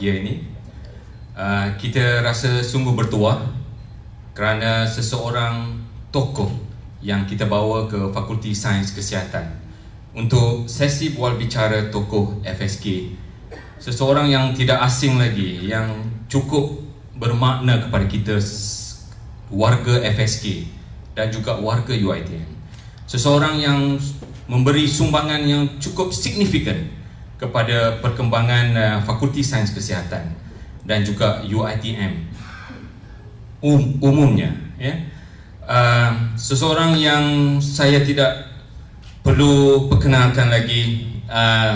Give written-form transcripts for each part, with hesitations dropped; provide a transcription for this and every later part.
berbahagia ini. Kita rasa sungguh bertuah kerana seseorang tokoh yang kita bawa ke Fakulti Sains Kesihatan untuk sesi bual bicara tokoh FSK. Seseorang yang tidak asing lagi, yang cukup bermakna kepada kita warga FSK dan juga warga UiTM. Seseorang yang memberi sumbangan yang cukup signifikan kepada perkembangan Fakulti Sains Kesihatan dan juga UiTM umumnya, ya. Seseorang yang saya tidak perlu perkenalkan lagi,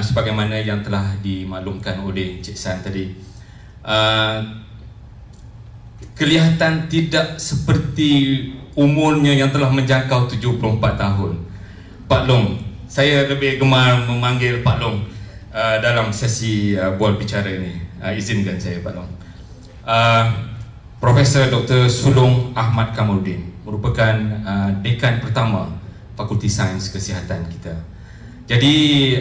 sebagaimana yang telah dimaklumkan oleh Cik San tadi. Kelihatan tidak seperti umurnya yang telah menjangkau 74 tahun. Pak Long, saya lebih gemar memanggil Pak Long dalam sesi bual bicara ini. Izinkan saya Pak Long. Profesor Dr. Sulong Ahmad Kamaruddin merupakan dekan pertama Fakulti Sains Kesihatan kita. Jadi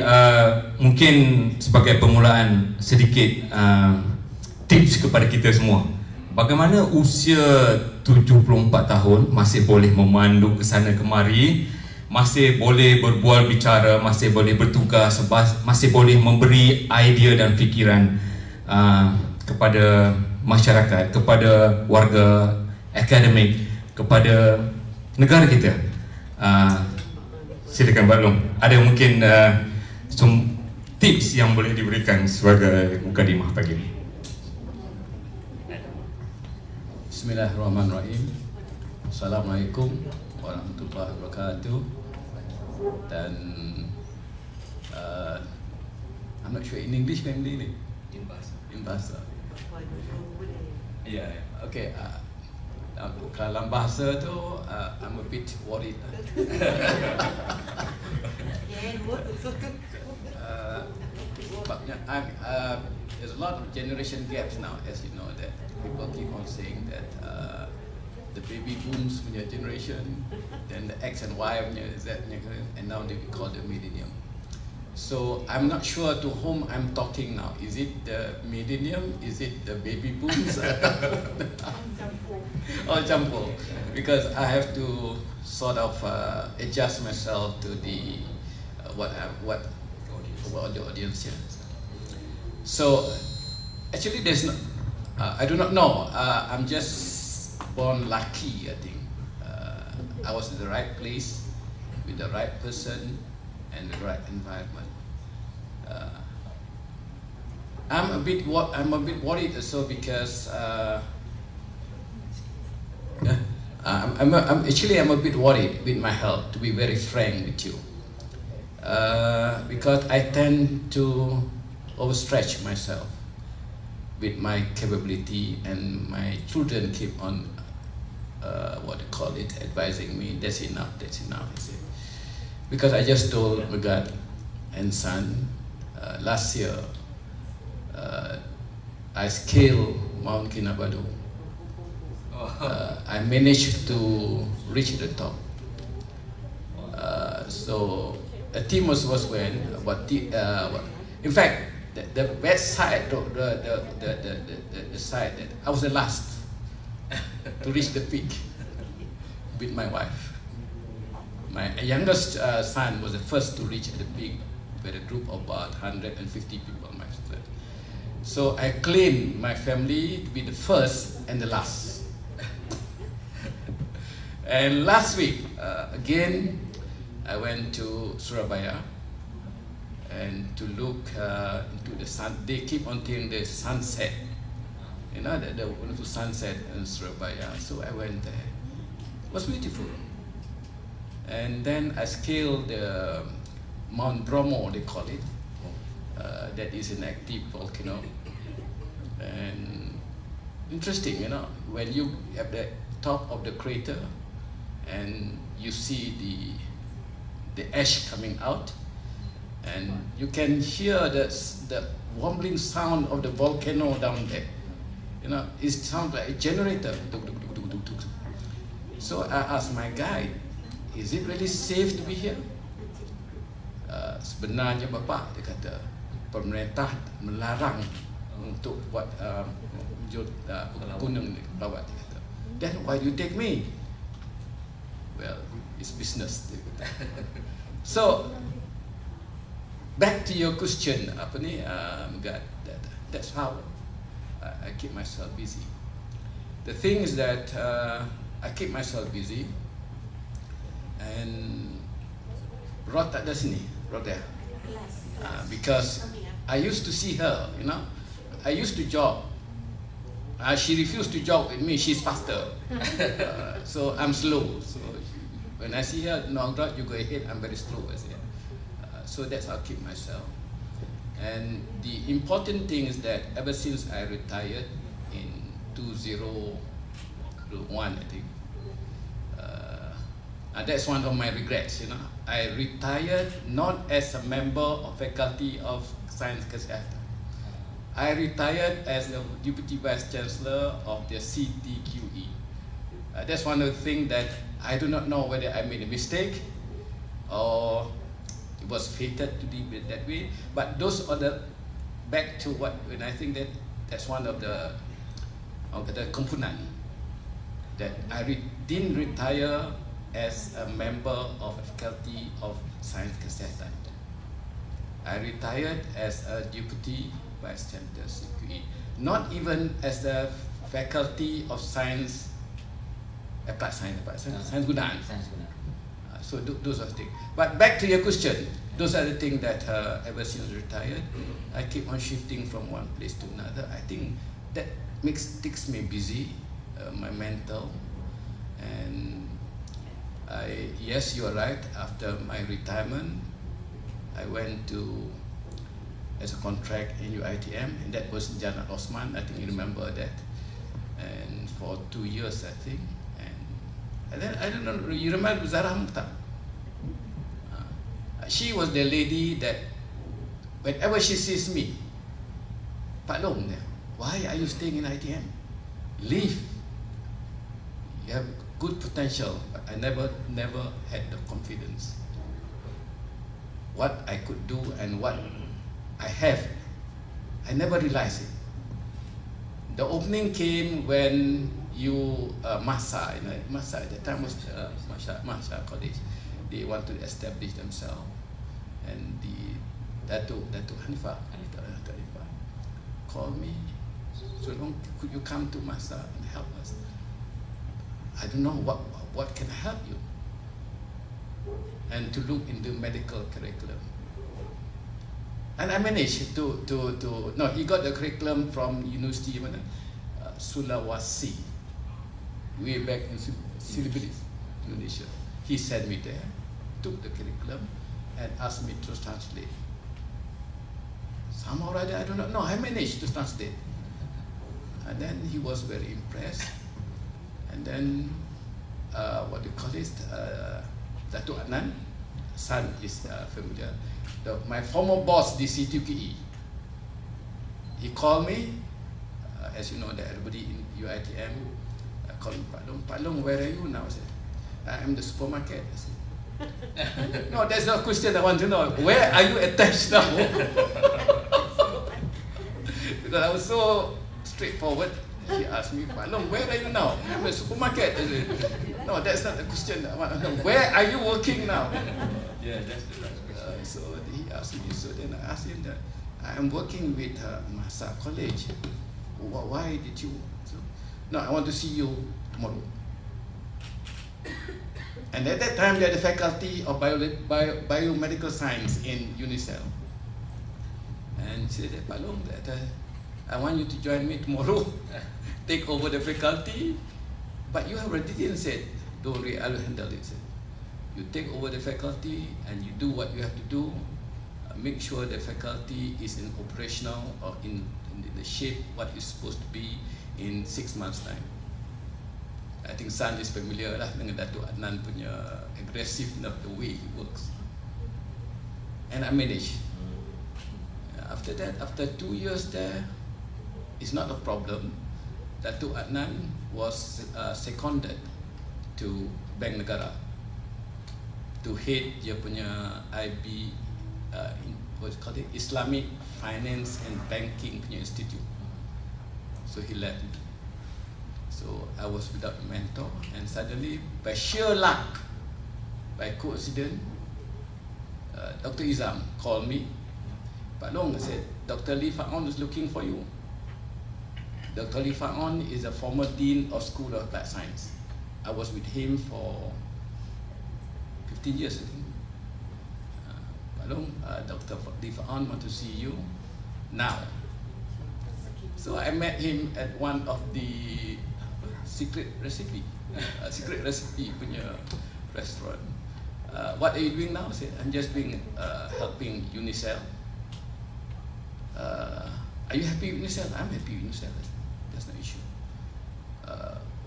mungkin sebagai permulaan sedikit tips kepada kita semua. Bagaimana usia 74 tahun masih boleh memandu ke sana kemari, masih boleh berbual bicara, masih boleh bertugas, masih boleh memberi idea dan fikiran kepada masyarakat, kepada warga akademik, kepada negara kita. Silakan Pak Long, ada mungkin tips yang boleh diberikan sebagai mukadimah pagi ini. Bismillahirrahmanirrahim. Assalamualaikum warahmatullahi wabarakatuh. Dan I'm not sure in English kan ini? In bahasa. Yeah. Okay. Kalau bahasa tu, I'm a bit worried. There's a lot of generation gaps now, as you know, that people keep on saying that the baby booms punya generation, then the X and Y punya Z punya, and now they call the millennium. So I'm not sure to whom I'm talking now. Is it the millennium? Is it the baby booms? Or jumbo? Because I have to sort of adjust myself to the what the audience here. So actually, there's no. I do not know. I'm just born lucky, I think. I was in the right place with the right person and the right environment. I'm a bit worried also because I'm a bit worried with my health, to be very frank with you, because I tend to overstretch myself with my capability, and my children keep on advising me, that's enough, is it? Because I just told my God and son last year, I scaled Mount Kinabalu. I managed to reach the top. So a team was when, in fact, the bad side, the side that I was the last to reach the peak with my wife. My youngest son was the first to reach the peak with a group of about 150 people. So I claimed my family to be the first and the last. And last week, again, I went to Surabaya and to look into the sun. They keep on telling the sunset, you know, the wonderful sunset in Surabaya. So I went there. It was beautiful. And then I scaled the Mount Bromo, they call it. That is an active volcano. And interesting, you know, when you have the top of the crater and you see the ash coming out, and you can hear the rumbling sound of the volcano down there. You know, it sounds like a generator. So I asked my guide, is it really safe to be here? Sebenarnya Bapak, dia kata, pemerintah melarang untuk buat gunung ni, pelawat dia kata. Then why do you take me? Well, it's business dia kata. So back to your question, apa ni, that's how I keep myself busy. The thing is that I keep myself busy, and Rod tak ada sini, Rod there, because I used to see her, you know, I used to jog. She refused to jog with me. She's faster, so I'm slow. So when I see her, no, Rod, you go ahead. I'm very slow, I say. So that's how I keep myself. And the important thing is that ever since I retired in 2001, I think, that's one of my regrets, you know. I retired not as a member of faculty of SAINS KESIHATAN. I retired as the Deputy Vice Chancellor of the CTQE. That's one of the things that I do not know whether I made a mistake or it was fated to be that way. But those are the, back to what, when I think that that's one of the component that I didn't retire as a member of a faculty of SAINS KESIHATAN. I retired as a Deputy Vice Chancellor CQE, not even as the faculty of Science, Applied Science, Science Gunaan. So those are the things. But back to your question, those are the things that ever since retired, I keep on shifting from one place to another. I think that keeps me busy, my mental, and yes, you are right. After my retirement, I went to as a contract in UiTM, and that was Jalan Osman. I think you remember that. And for 2 years, I think. And then I don't know. You remember Zara Mukhtar? She was the lady that whenever she sees me, Pak Long, why are you staying in ITM? Leave. You have good potential, but I never had the confidence. What I could do and what I have, I never realized it. The opening came when you Masa, you know, Masa at the time was Masa College. They want to establish themselves, and the Datuk Hanifah called me. Sulong, could you come to Masa and help us? I don't know what can help you, and to look into medical curriculum. And I managed to no, he got the curriculum from University Sulawesi, way back in Silibris, Indonesia. He sent me there, took the curriculum, and asked me to translate. Somehow or other, I do not know, I managed to translate. And then he was very impressed. And then, what do you call it? Datuk Adnan, son is familiar. My former boss, the CTQE, he called me, as you know, that everybody in UiTM called me, Pak Long, where are you now? I said, I am the supermarket. I said, no, that's not a question I want to know. Where are you attached now? Because I was so straightforward. He asked me, Pak Long, where are you now? I'm a supermarket. I said, no, that's not the question I want to know. Where are you working now? Yeah, that's the right question. So he asked me, so then I asked him that I am working with Masa College. Why did you? So, no, I want to see you tomorrow. And at that time, they had the faculty of biomedical science in UNICEF. And she said, Pak Long, that I want you to join me tomorrow, take over the faculty. But you have already didn't say, don't worry, I will handle it. You take over the faculty and you do what you have to do. Make sure the faculty is in operational or in the shape what it's supposed to be in 6 months' time. I think San is familiar lah dengan Datuk Adnan punya aggressiveness, the way he works. And I managed. After that, after 2 years there, it's not a problem. Datuk Adnan was seconded to Bank Negara to head dia punya IB what's called it, Islamic Finance and Banking punya institute. So he left me. So I was without a mentor, and suddenly, by sheer luck, by coincidence, Dr. Izam called me. Pak Long said, Dr. Lee Fa'on is looking for you. Dr. Lee Fa'on is a former Dean of School of Applied Science. I was with him for 15 years, I think. Pak Long, Dr. Lee Fa'on want to see you now. So I met him at one of the secret recipe punya restaurant. What are you doing now? I said, I'm just doing helping UNICEF. Are you happy with UNICEF? I'm happy with UNICEF. That's no issue.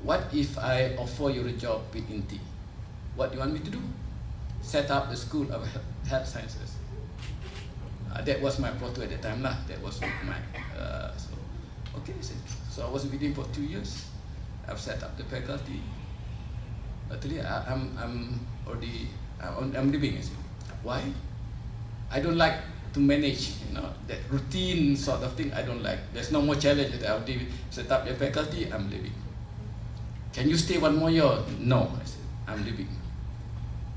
What if I offer you a job with INTI? What do you want me to do? Set up the School of Health Sciences. That was my proto at the time lah. That was my okay. So I was with him for 2 years. I've set up the faculty. Actually, I'm leaving. Why? I don't like to manage, that routine sort of thing. I don't like. There's no more challenge that I'll set up the faculty. I'm leaving. Can you stay 1 more year? No, I said, I'm leaving.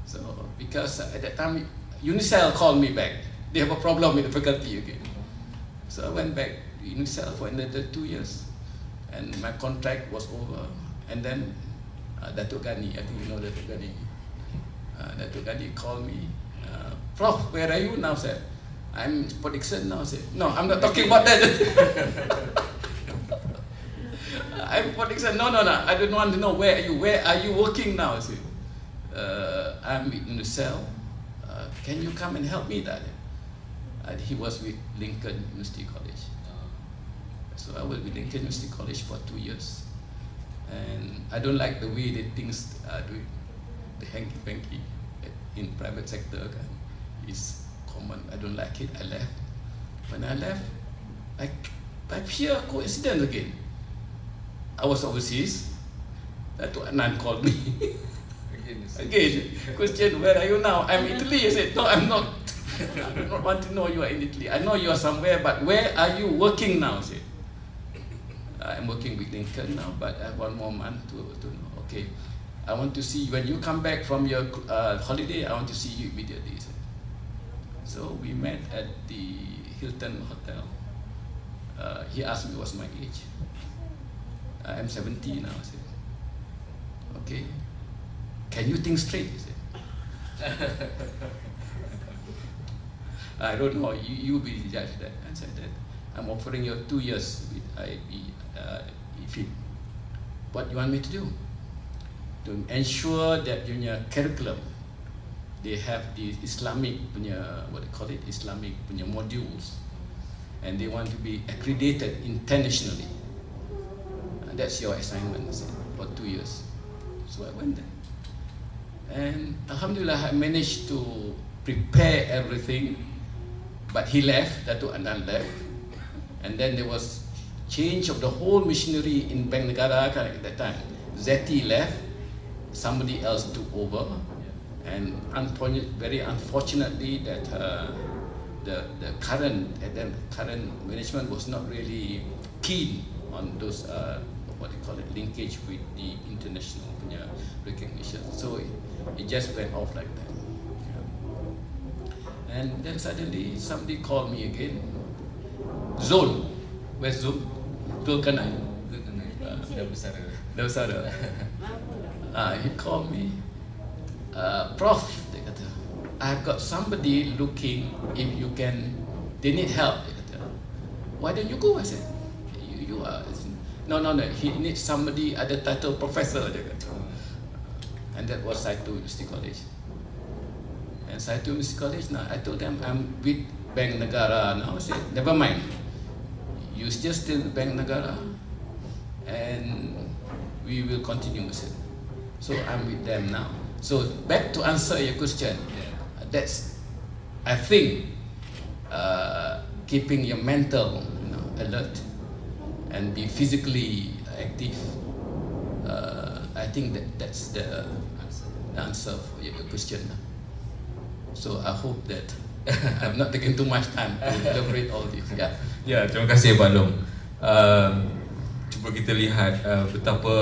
So because at that time, UNICEF called me back. They have a problem with the faculty again. So I went back to UNICEF for another 2 years, and my contract was over. And then Datuk Ghani, I think you know Datuk Ghani. Datuk Ghani called me. Prof, where are you now, sir? I'm for Dixon now, sir. No, I'm not talking about that. I'm for Dixon. No. I don't want to know where are you. Where are you working now, sir? I'm with UNICEF. Can you come and help me, Dad? He was with Lincoln University College. So I was with Lincoln University College for 2 years. And I don't like the way that things are doing. The hanky-panky in private sector is common. I don't like it. I left. When I left, by pure coincidence again, I was overseas. Datuk Anan called me. Again, question, where are you now? I'm in Italy. I said, no, I'm not. I do not want to know you are in Italy. I know you are somewhere, but where are you working now? I said, I'm working with Lincoln now, but I have 1 more month to know. Okay, I want to see you. When you come back from your holiday, I want to see you immediately. So we met at the Hilton Hotel. He asked me what's my age. I'm 70 now. I said, okay. Can you think straight? He said. I don't know. You be the judge that. I said that. I'm offering you 2 years with IB. What you want me to do? To ensure that in your curriculum, they have the Islamic punya, what they call it, Islamic punya modules, and they want to be accredited internationally. That's your assignment, I said, for 2 years. So I went there. And Alhamdulillah, I managed to prepare everything, but he left, Datuk Anan left, and then there was change of the whole machinery in Bank Negara at that time. Zeti left, somebody else took over, and very unfortunately that the current management was not really keen on those what they call it, linkage with the international recognition. So it just went off like that. And then suddenly somebody called me again. Zul, where's Zul? Zul Kanai. Bersama. He called me. Prof, dia kata, I've got somebody looking if you can. They need help. Dia kata, why don't you go? I said, you are. No. He needs somebody ada title professor. Dia kata. And that was Saito University College. And Saito University College, now I told them I'm with Bank Negara now. I said, never mind. You just still with Bank Negara, and we will continue. I said. So I'm with them now. So back to answer your question, that's, I think, keeping your mental alert and be physically active. I think that's the answer for your question. So I hope that I'm not taking too much time to elaborate all this. Yeah. Ya, terima kasih Pak Long. Cuba kita lihat betapa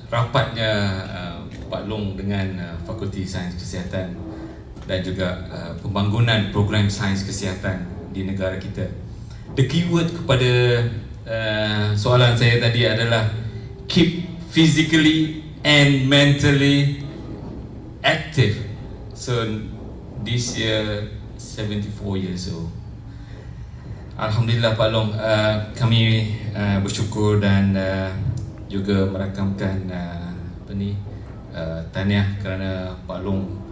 rapatnya Pak Long dengan Fakulti Sains Kesihatan dan juga pembangunan program sains kesihatan di negara kita. The keyword kepada soalan saya tadi adalah keep physically and mentally active. So this year 74 years old. Alhamdulillah Pak Long, kami bersyukur dan juga merakamkan tahniah kerana Pak Long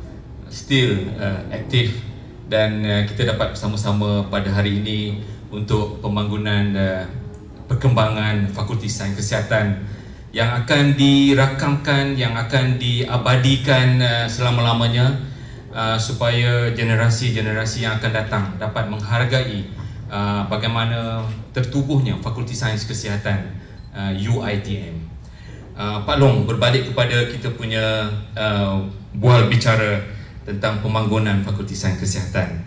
still aktif dan kita dapat bersama-sama pada hari ini untuk pembangunan perkembangan Fakulti Sains Kesihatan yang akan dirakamkan, yang akan diabadikan selama-lamanya supaya generasi-generasi yang akan datang dapat menghargai bagaimana tertubuhnya Fakulti Sains Kesihatan UiTM. Pak Long, berbalik kepada kita punya BUAL bicara tentang pembangunan Fakulti Sains Kesihatan.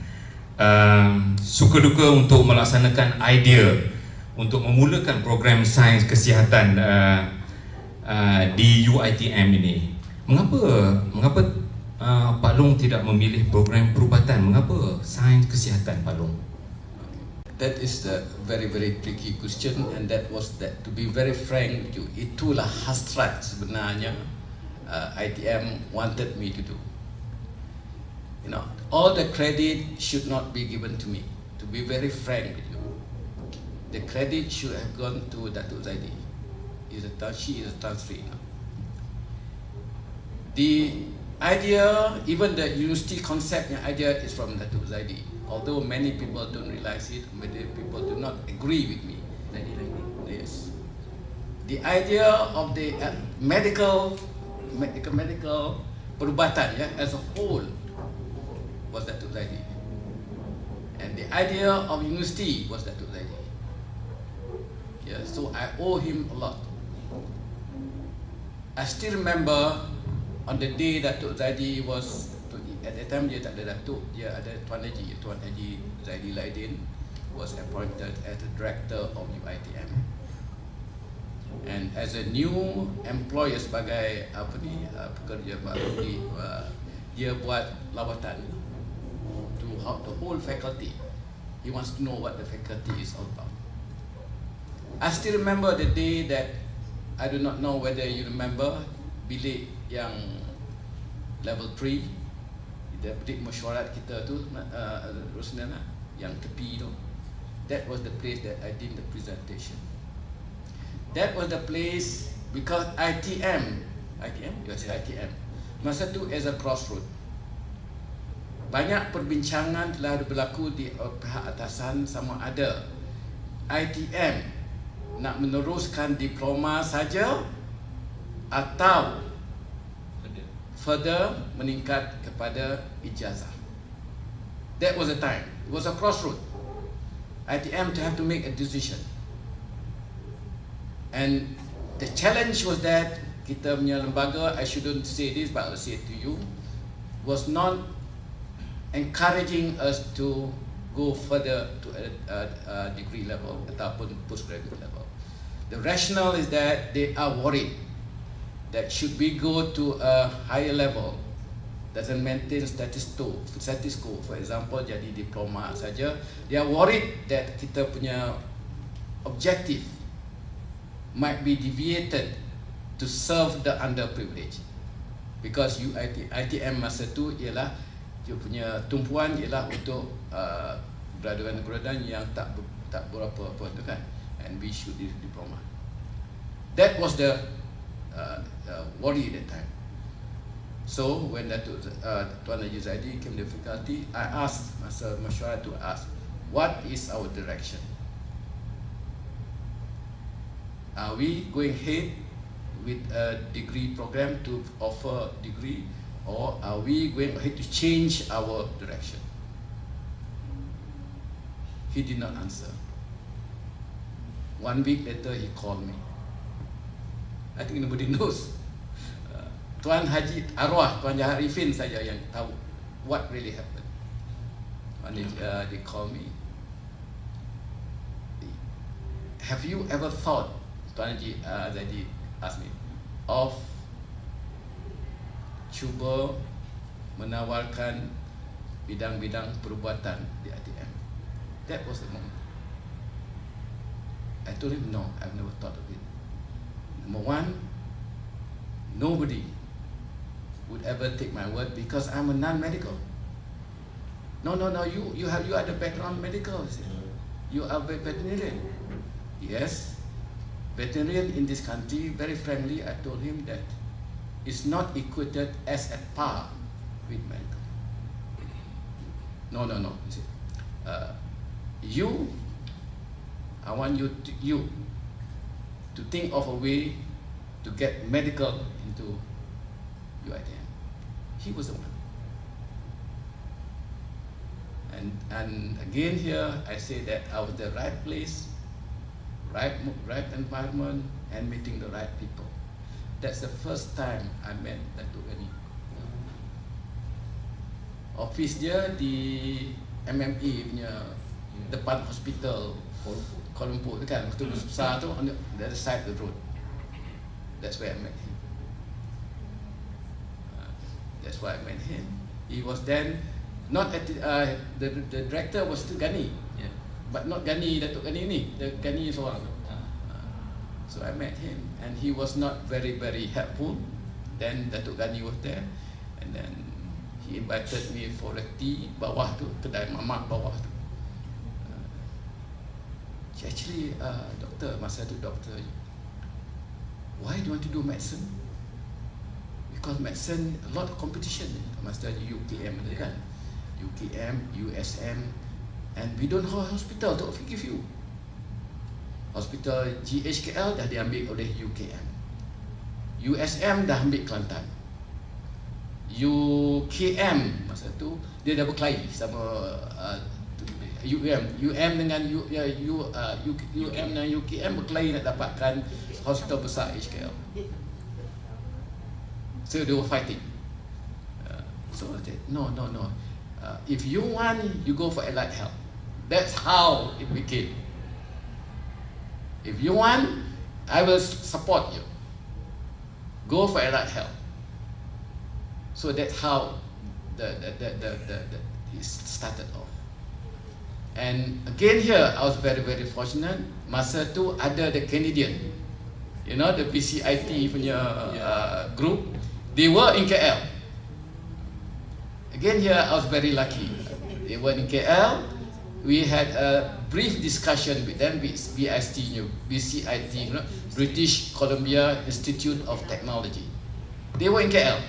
Suka duka untuk melaksanakan idea untuk memulakan program sains kesihatan di UiTM ini. Mengapa Pak Long tidak memilih program perubatan? Mengapa sains kesihatan, Pak Long? That is the very tricky question, and that was that, to be very frank with you, itulah hasrat sebenarnya ITM wanted me to do. You know, all the credit should not be given to me. To be very frank with you, the credit should have gone to Datuk Zaidi. She is a transfer now. The idea, even the university concept, the idea is from Datuk Zaidi. Although many people don't realize it, many people do not agree with me. Yes. The idea of the medical perubatan, yeah, as a whole was Datuk Zaidi. And the idea of university was Datuk Zaidi. Yeah, so I owe him a lot. I still remember on the day Datuk Zaidi was, at that time dia tak ada Datuk, dia ada Tuan Haji Zaidi Laidin was appointed as the director of UiTM. And as a new employer sebagai pekerja baru dia buat lawatan to the whole faculty. He wants to know what the faculty is all about. I still remember the day that, I do not know whether you remember, bilik yang level 3, the bilik mesyuarat kita tu, Rosnana, yang tepi tu. That was the place that I did the presentation. That was the place because ITM, yes, ITM, masa tu as a crossroad. Banyak perbincangan telah berlaku di pihak atasan sama ada ITM nak meneruskan diploma saja atau further meningkat kepada ijazah. That was the time. It was a crossroad. ITM to have to make a decision. And the challenge was that kita punya lembaga, I shouldn't say this but I'll say it to you, was not encouraging us to go further to a degree level ataupun postgraduate level. The rationale is that they are worried that should we go to a higher level, doesn't maintain status quo, for example jadi diploma saja, they are worried that kita punya objective might be deviated to serve the underprivileged, because ITM masa tu ialah dia punya tumpuan ialah untuk graduan yang tak berapa apa tu kan, and we should do diploma. That was the worry at that time. So when Tuan Haji Zaidi came to faculty, I asked masa mesyuarat to ask, what is our direction? Are we going ahead with a degree program to offer degree, or are we going ahead to change our direction? He did not answer. 1 week later, he called me. I think nobody knows. Tuan Haji Arwah, Tuan Jahat Arifin saja yang tahu what really happened. And they call me. Have you ever thought, Tuan Haji Zaidi asked me, of cuba menawarkan bidang-bidang perubatan di UiTM? That was the moment. I told him, no, I've never thought of it. Number one, nobody would ever take my word because I'm a non-medical. No, you are the background medical. You are a veterinarian. Yes, veterinarian in this country, very frankly, I told him that it's not equated as at par with medical. No. He said, I want you to think of a way to get medical into UiTM. He was the one. And again here, I say that I was the right place, right environment, and meeting the right people. That's the first time I met Datuk Gani. Office dia di MMA punya depan hospital Kuala Lumpur tu kan, hospital besar tu on the other side of the road. That's where I met him. That's why I met him. He was then not at the director was still Gani, but not Gani Datuk Gani ni, the Gani seorang tu. So I met him, and he was not very helpful. Then Datuk Gani was there, and then he invited me for a tea bawah tu, kedai mamak bawah tu. Actually, doctor, masa tu doctor, why do you want to do medicine? Because medicine, a lot of competition. Masa tu UiTM ada kan, UiTM, USM, and we don't have hospital to give you. Hospital GHKL dah diambil oleh UKM. USM dah ambil Kelantan. UKM masa tu dia dah berkelahi sama UM dengan UM dengan UKM berkelahi nak dapatkan hospital besar HKL. So they were fighting. So I said, no. If you want, you go for allied health. That's how it became. If you want, I will support you. Go for allied health. So that's how it started off. And again here, I was very fortunate. Masa tu ada the Canadian, you know, the PCIT punya group. They were in KL. Again here, I was very lucky. They were in KL. We had a brief discussion with them, with BCIT, you know, British Columbia Institute of Technology. They were in KL.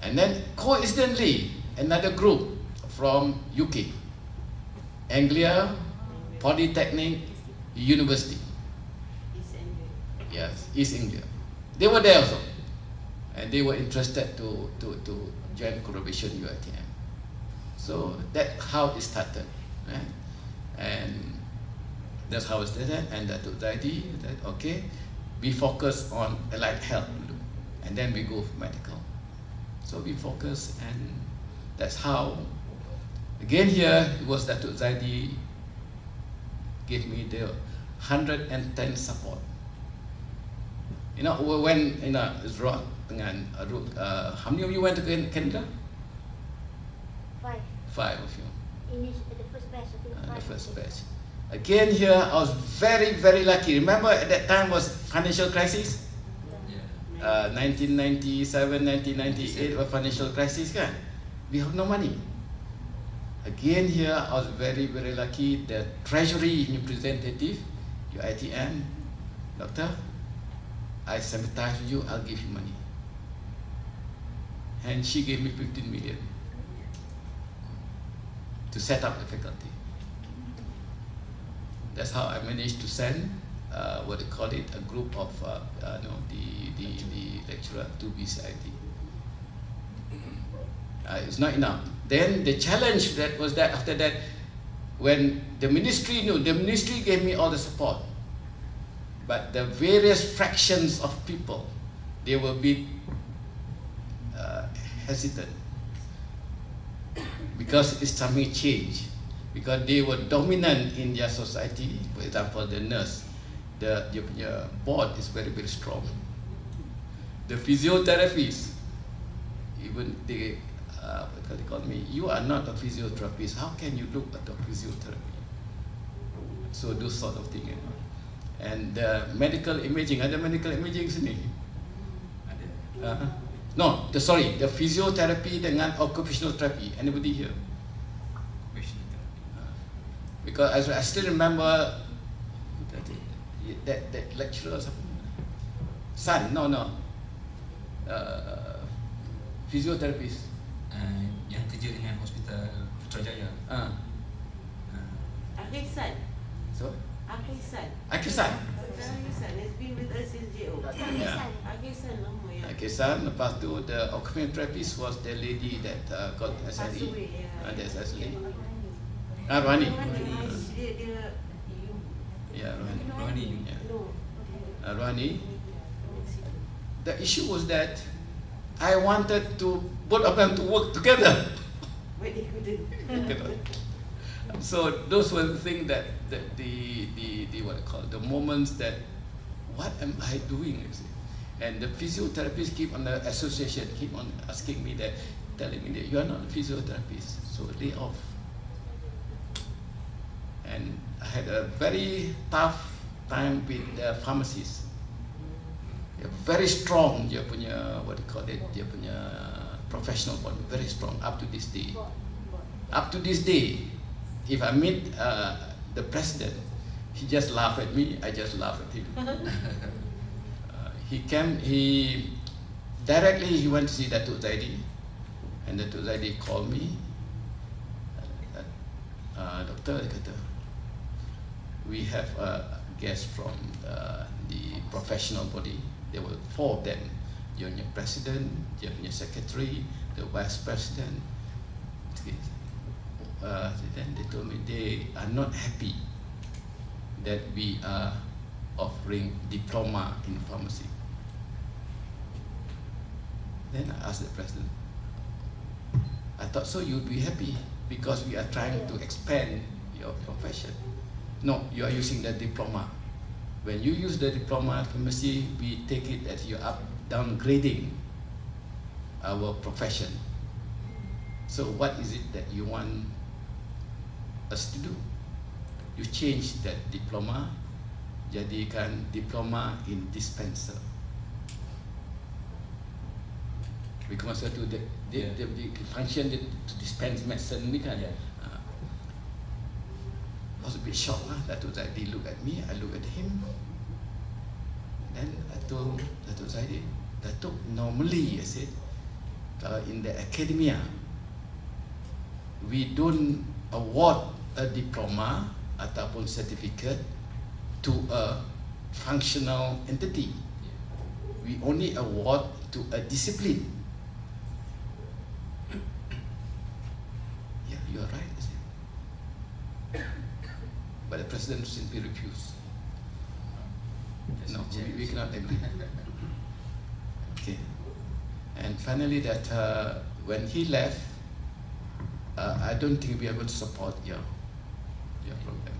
And then coincidentally, another group from UK, Anglia Polytechnic University. Yes, East Anglia. They were there also. And they were interested to join collaboration UiTM. So that's how it started, right? And that's how it started. And that took the idea that okay, we focus on allied health, and then we go for medical. So we focus, and that's how. Again here it was Datuk Zaidi gave me the 110 support. You know, when Israel dengan how many of you went to Canada? 5 of you. The first batch, I think. The first batch. Again here, I was very lucky. Remember at that time was financial crisis? 1997, 1998 was financial crisis kan? We have no money. Again here, I was very lucky. The treasury representative, UiTM, doctor, I sympathize with you, I'll give you money. And she gave me 15 million to set up the faculty. That's how I managed to send what they call it, a group of the lecturer to BCIT. It's not enough. Then the challenge was that after that, when the ministry gave me all the support, but the various fractions of people, they were a bit hesitant because it's something change, because they were dominant in their society. For example, the nurse, their board is very, very strong. The physiotherapists, even they call me, you are not a physiotherapist, how can you look at the physiotherapy? So those sort of things, you know. And medical imaging, ada medical imaging sini? No, the physiotherapy dengan occupational therapy. Anybody here? Because I still remember that lecturer, son, physiotherapist. Yang kerja dengan hospital Putrajaya. Akisan. So? Akisan. Akisan. Akisan has been with us since JO. Yeah. Akisan lama ya. Akisan. Lepas tu the occupational therapist was the lady that got SLE. Passed away, yeah. Ada SLE. Rohani. Dia Yeah, Rohani. Rohani. Yeah. no. Rohani. The issue was that I wanted to both of them to work together. But they couldn't. So those were the things that the what I call the moments that what am I doing? You see? And the physiotherapist keep on the association keep on asking me that, telling me that you are not a physiotherapist, so lay off. And I had a very tough time with the pharmacists. They're very strong, dia punya what do you call it? Dia punya professional body, very strong up to this day. Up to this day, if I meet the president, he just laugh at me, I just laugh at him. He directly went to see Datuk Zaidi, and Datuk Zaidi called me. Doctor, dia kata, we have a guest from the professional body. There were 4 of them. Dia punya president, dia punya secretary, the vice president. Then they told me they are not happy that we are offering diploma in pharmacy. Then I asked the president, I thought so you'd be happy because we are trying to expand your profession. No, you are using the diploma. When you use the diploma pharmacy, we take it as you are downgrading our profession. So what is it that you want us to do? You change that diploma, jadikan diploma in dispenser. Because masa tu the function to dispense medicine ni kan. I was a bit shocked lah. Datuk Zaidi look at me, I look at him. Then I told Datuk Zaidi, Datuk, normally I said, kalau in the academia, we don't award a diploma ataupun certificate to a functional entity. We only award to a discipline. Yeah, you are right. I said. But the president simply refused. No, we cannot agree. Okay. And finally, that when he left, I don't think we are going to support your program.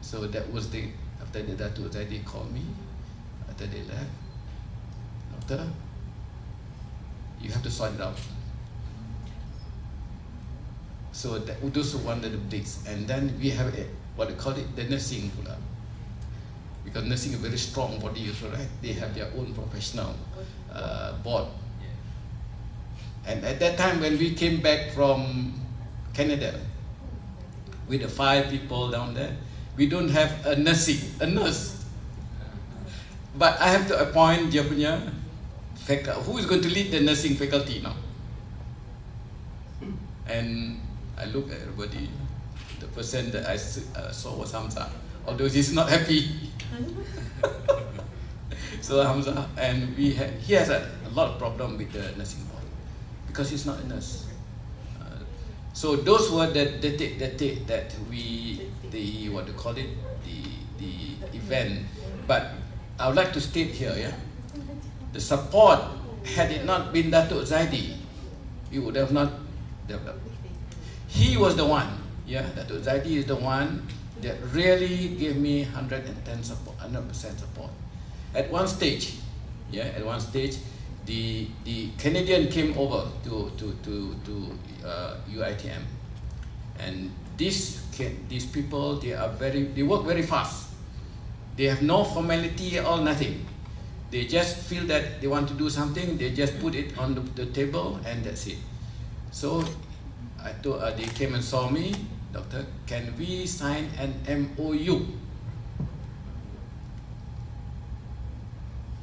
So that was the after the Datuk Zaidi called me after they left. Doctor, you have to sort it out. So that those who wanted the blitz, and then we have what they call it, the nursing pula. Because nursing is a very strong body, also, right? They have their own professional board. And at that time, when we came back from Canada with the 5 people down there, we don't have a nurse. But I have to appoint dia punya who is going to lead the nursing faculty now. And I look at everybody. The person that I saw was Hamza, although he's not happy. So Hamza, and he has a lot of problem with the nursing board because he's not a nurse. So those were the what do you call it, the event. But I would like to state here, yeah, the support, had it not been Datuk Zaidi, it would have not developed. He was the one, Datuk Zaidi is the one that really gave me 100% support. At one stage, the Canadian came over to UiTM, and these people, they work very fast. They have no formality or nothing. They just feel that they want to do something, they just put it on the table, and that's it. So they came and saw me, Doctor, can we sign an MOU?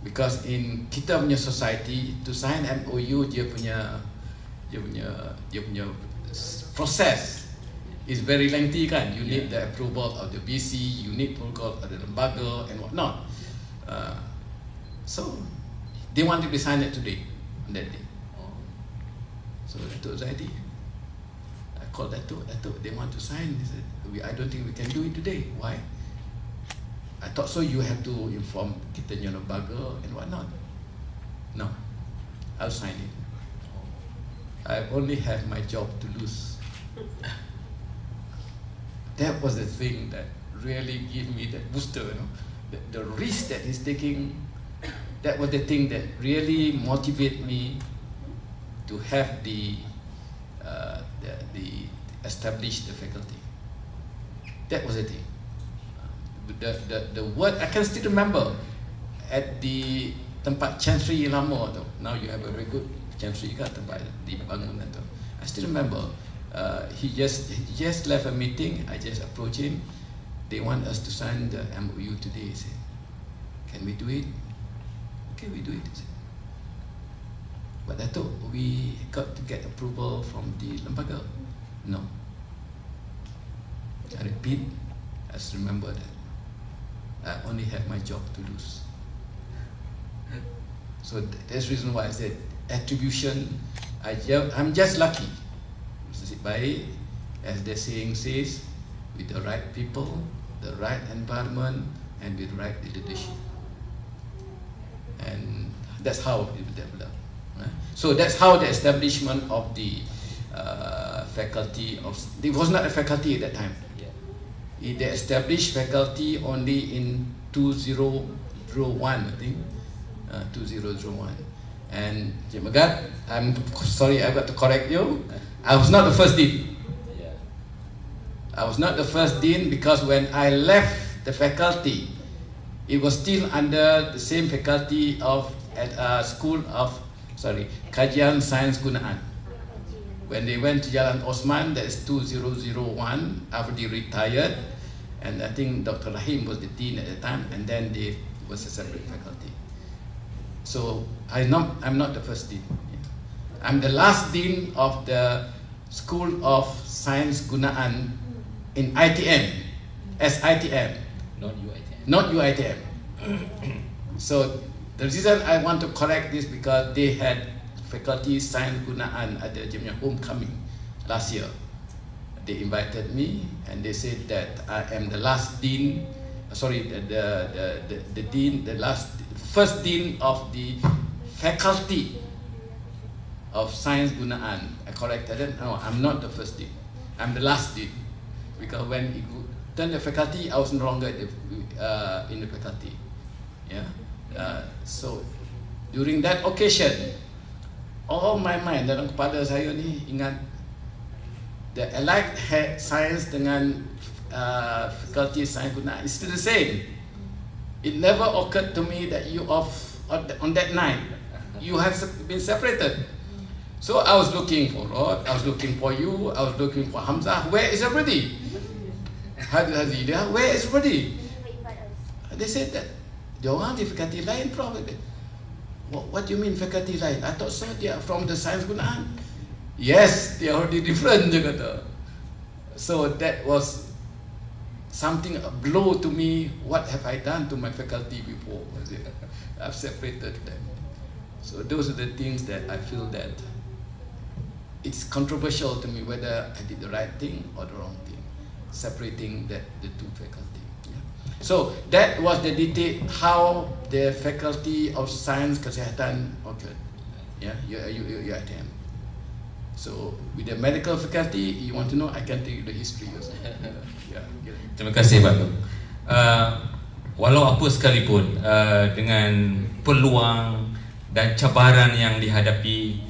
Because in kita punya society, to sign MOU, dia punya process is very lengthy kan. You need the approval of the BC, you need approval of the lembaga and whatnot. So they wanted to sign it today, on that day. So Datuk Zaidi, I called Datuk, they want to sign. He said, I don't think we can do it today. Why? I thought so you have to inform kita punya lembaga and whatnot. No, I'll sign it. I only have my job to lose. That was the thing that really gave me that booster, the risk that he's taking. That was the thing that really motivated me to have the establish the faculty. That was the thing. The word I can still remember at the tempat chancery lama tu. Now you have a very good chancery kan tempat di bangunan tu. I still remember. He just left a meeting. I just approached him. They want us to sign the MOU today. He said, "Can we do it?" Okay, we do it. He said. But I thought we got to get approval from the lembaga. No. I repeat, I just remember that I only have my job to lose. So that's the reason why I said attribution. I'm just lucky. Baik, as the saying says, with the right people, the right environment, and with the right leadership. And that's how it developed. So that's how the establishment of the faculty of, it was not a faculty at that time. They established faculty only in 2001, I think, 2001. And Cik Megat, I'm sorry, I've got to correct you. I was not the first dean. I was not the first dean because when I left the faculty, it was still under the same faculty of Kajian Sains Gunaan. When they went to Jalan Osman, that's 2001, after they retired, and I think Dr. Rahim was the dean at the time, and then they was a separate faculty. So I'm not the first dean. I'm the last dean of the School of Science Gunaan in ITM, SITM. Not UiTM. So the reason I want to correct this because they had faculty Science Gunaan at the homecoming last year. They invited me and they said that I am the last dean, the dean, first dean of the faculty of Science Gunaan. I corrected it. No, I'm not the first dean. I'm the last dean. Because when it turned the faculty, I was no longer in the faculty. So during that occasion, all my mind dalam kepala saya ni ingat the allied science dengan faculty Science Gunaan is still the same. It never occurred to me that on that night you have been separated. So I was looking for Rod, I was looking for you, I was looking for Hamzah. Where is everybody? Hazidah, where is everybody? They said that diorang di fakulti lain, Prof. What do you mean fakulti lain? I thought so, they are from the Science Gunaan. Yes, they are already different, dia kata. So that was something, a blow to me. What have I done to my faculty before? I've separated them. So those are the things that I feel that it's controversial to me whether I did the right thing or the wrong thing, separating the two faculty. So that was the detail how the Faculty of Science Kesihatan occurred. Yeah, UiTM. So with the medical faculty, you want to know, I can tell you the history also. Yeah. Terima kasih Pak Long. Walau apa sekalipun dengan peluang dan cabaran yang dihadapi,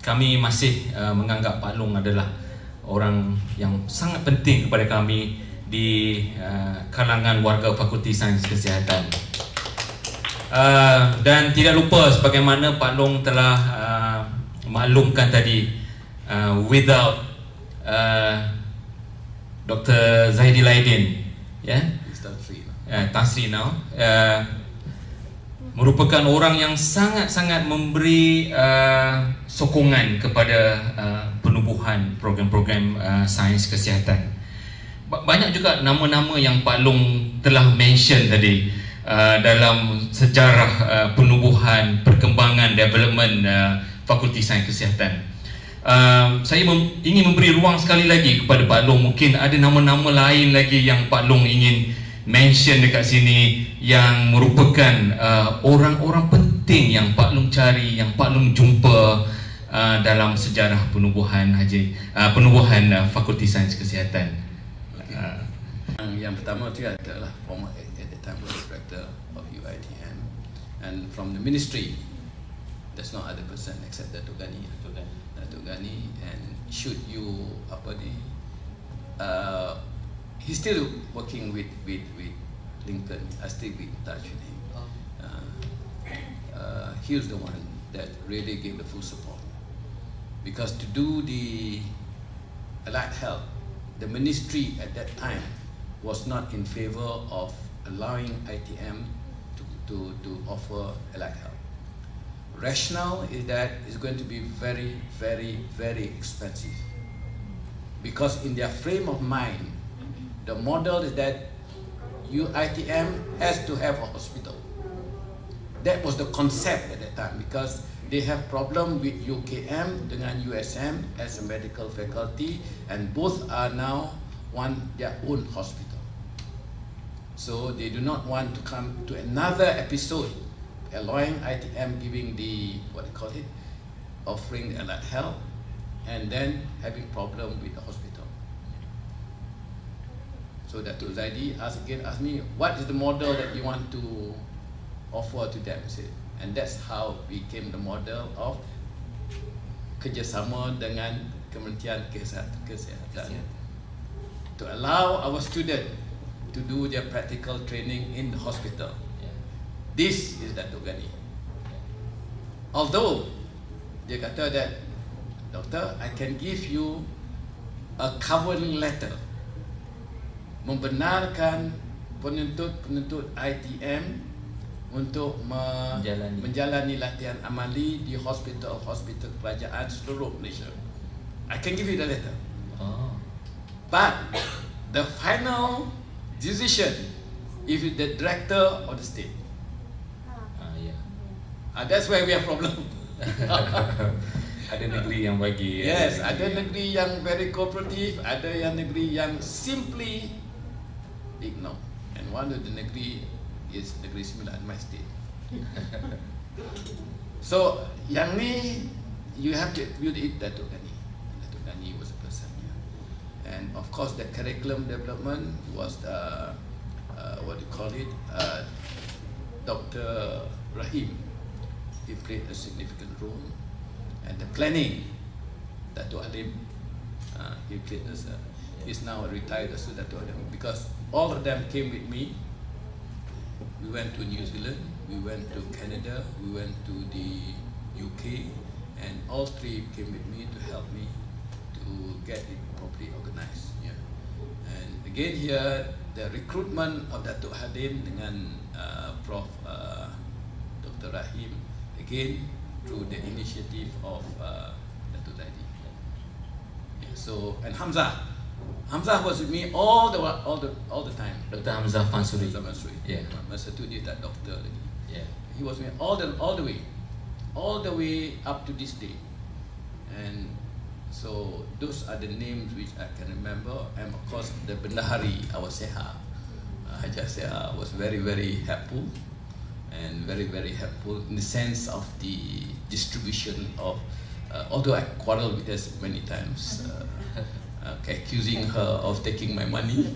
kami masih menganggap Pak Long adalah orang yang sangat penting kepada kami di kalangan warga Fakulti Sains Kesihatan. Dan tidak lupa sebagaimana Pak Long telah maklumkan tadi, without Dr. Zaidi Laidin, Tan Sri now, merupakan orang yang sangat-sangat memberi sokongan kepada penubuhan program-program sains kesihatan. Banyak juga nama-nama yang Pak Long telah mention tadi dalam sejarah penubuhan, perkembangan, development Fakulti Sains Kesihatan. Saya ingin memberi ruang sekali lagi kepada Pak Long. Mungkin ada nama-nama lain lagi yang Pak Long ingin mention dekat sini yang merupakan orang-orang penting yang Pak Long cari, yang Pak Long jumpa dalam sejarah penubuhan Fakulti Sains Kesihatan. Yang pertama itu adalah former at the time was director of UiTM, and from the ministry there's no other person except Datuk Ghani, and should you he's still working with Lincoln. I still be in touch with him. He was the one that really gave the full support, because to do the allied health, the ministry at that time was not in favor of allowing ITM to offer allied health. Rationale is that it's going to be very, very, very expensive, because in their frame of mind, the model is that UiTM has to have a hospital. That was the concept at that time, because they have problem with UKM dengan USM as a medical faculty, and both are now their own hospital. So they do not want to come to another episode allowing ITM giving the offering the allied health, and then having problem with the hospital. So Datuk Zaidi asked me, what is the model that you want to offer to them? And that's how became the model of kerjasama dengan Kementerian Kesihatan to allow our students to do their practical training in the hospital. This is Datuk Ghani. Although dia kata that, Doctor, I can give you a covering letter membenarkan penuntut ITM untuk menjalani latihan amali di hospital kerajaan seluruh Malaysia. I can give you the letter. But the final decision is the director of the state. That's where we have problem. Ada negeri yang bagi. Yes, ada negeri yang very cooperative, ada yang negeri yang simply ignore. And one of the negeri is Negeri Sembilan, my state. So yang ni you have to attribute it Datuk Ghani. Datuk Ghani was a person. And of course the curriculum development was Dr. Rahim. He played a significant role, and the planning, Datuk Alim, he played as he's now retired as Datuk Alim, because all of them came with me. We went to New Zealand, we went to Canada, we went to the UK, and all three came with me to help me to get it properly organized. Yeah. And again here, the recruitment of Datuk Hadim dengan Prof. Dr. Rahim, again through the initiative of Datuk Zaidi. Yeah, so, and Hamzah was with me all the time. Dr. Hamzah Fansuri. Yeah. Masa tu dia tak doktor lagi. Yeah. He was with me all the way up to this day. And so those are the names which I can remember, and of course the Bendahari, our Seha, I was very, very helpful, and very, very helpful in the sense of the distribution of, although I quarreled with her many times, accusing her of taking my money.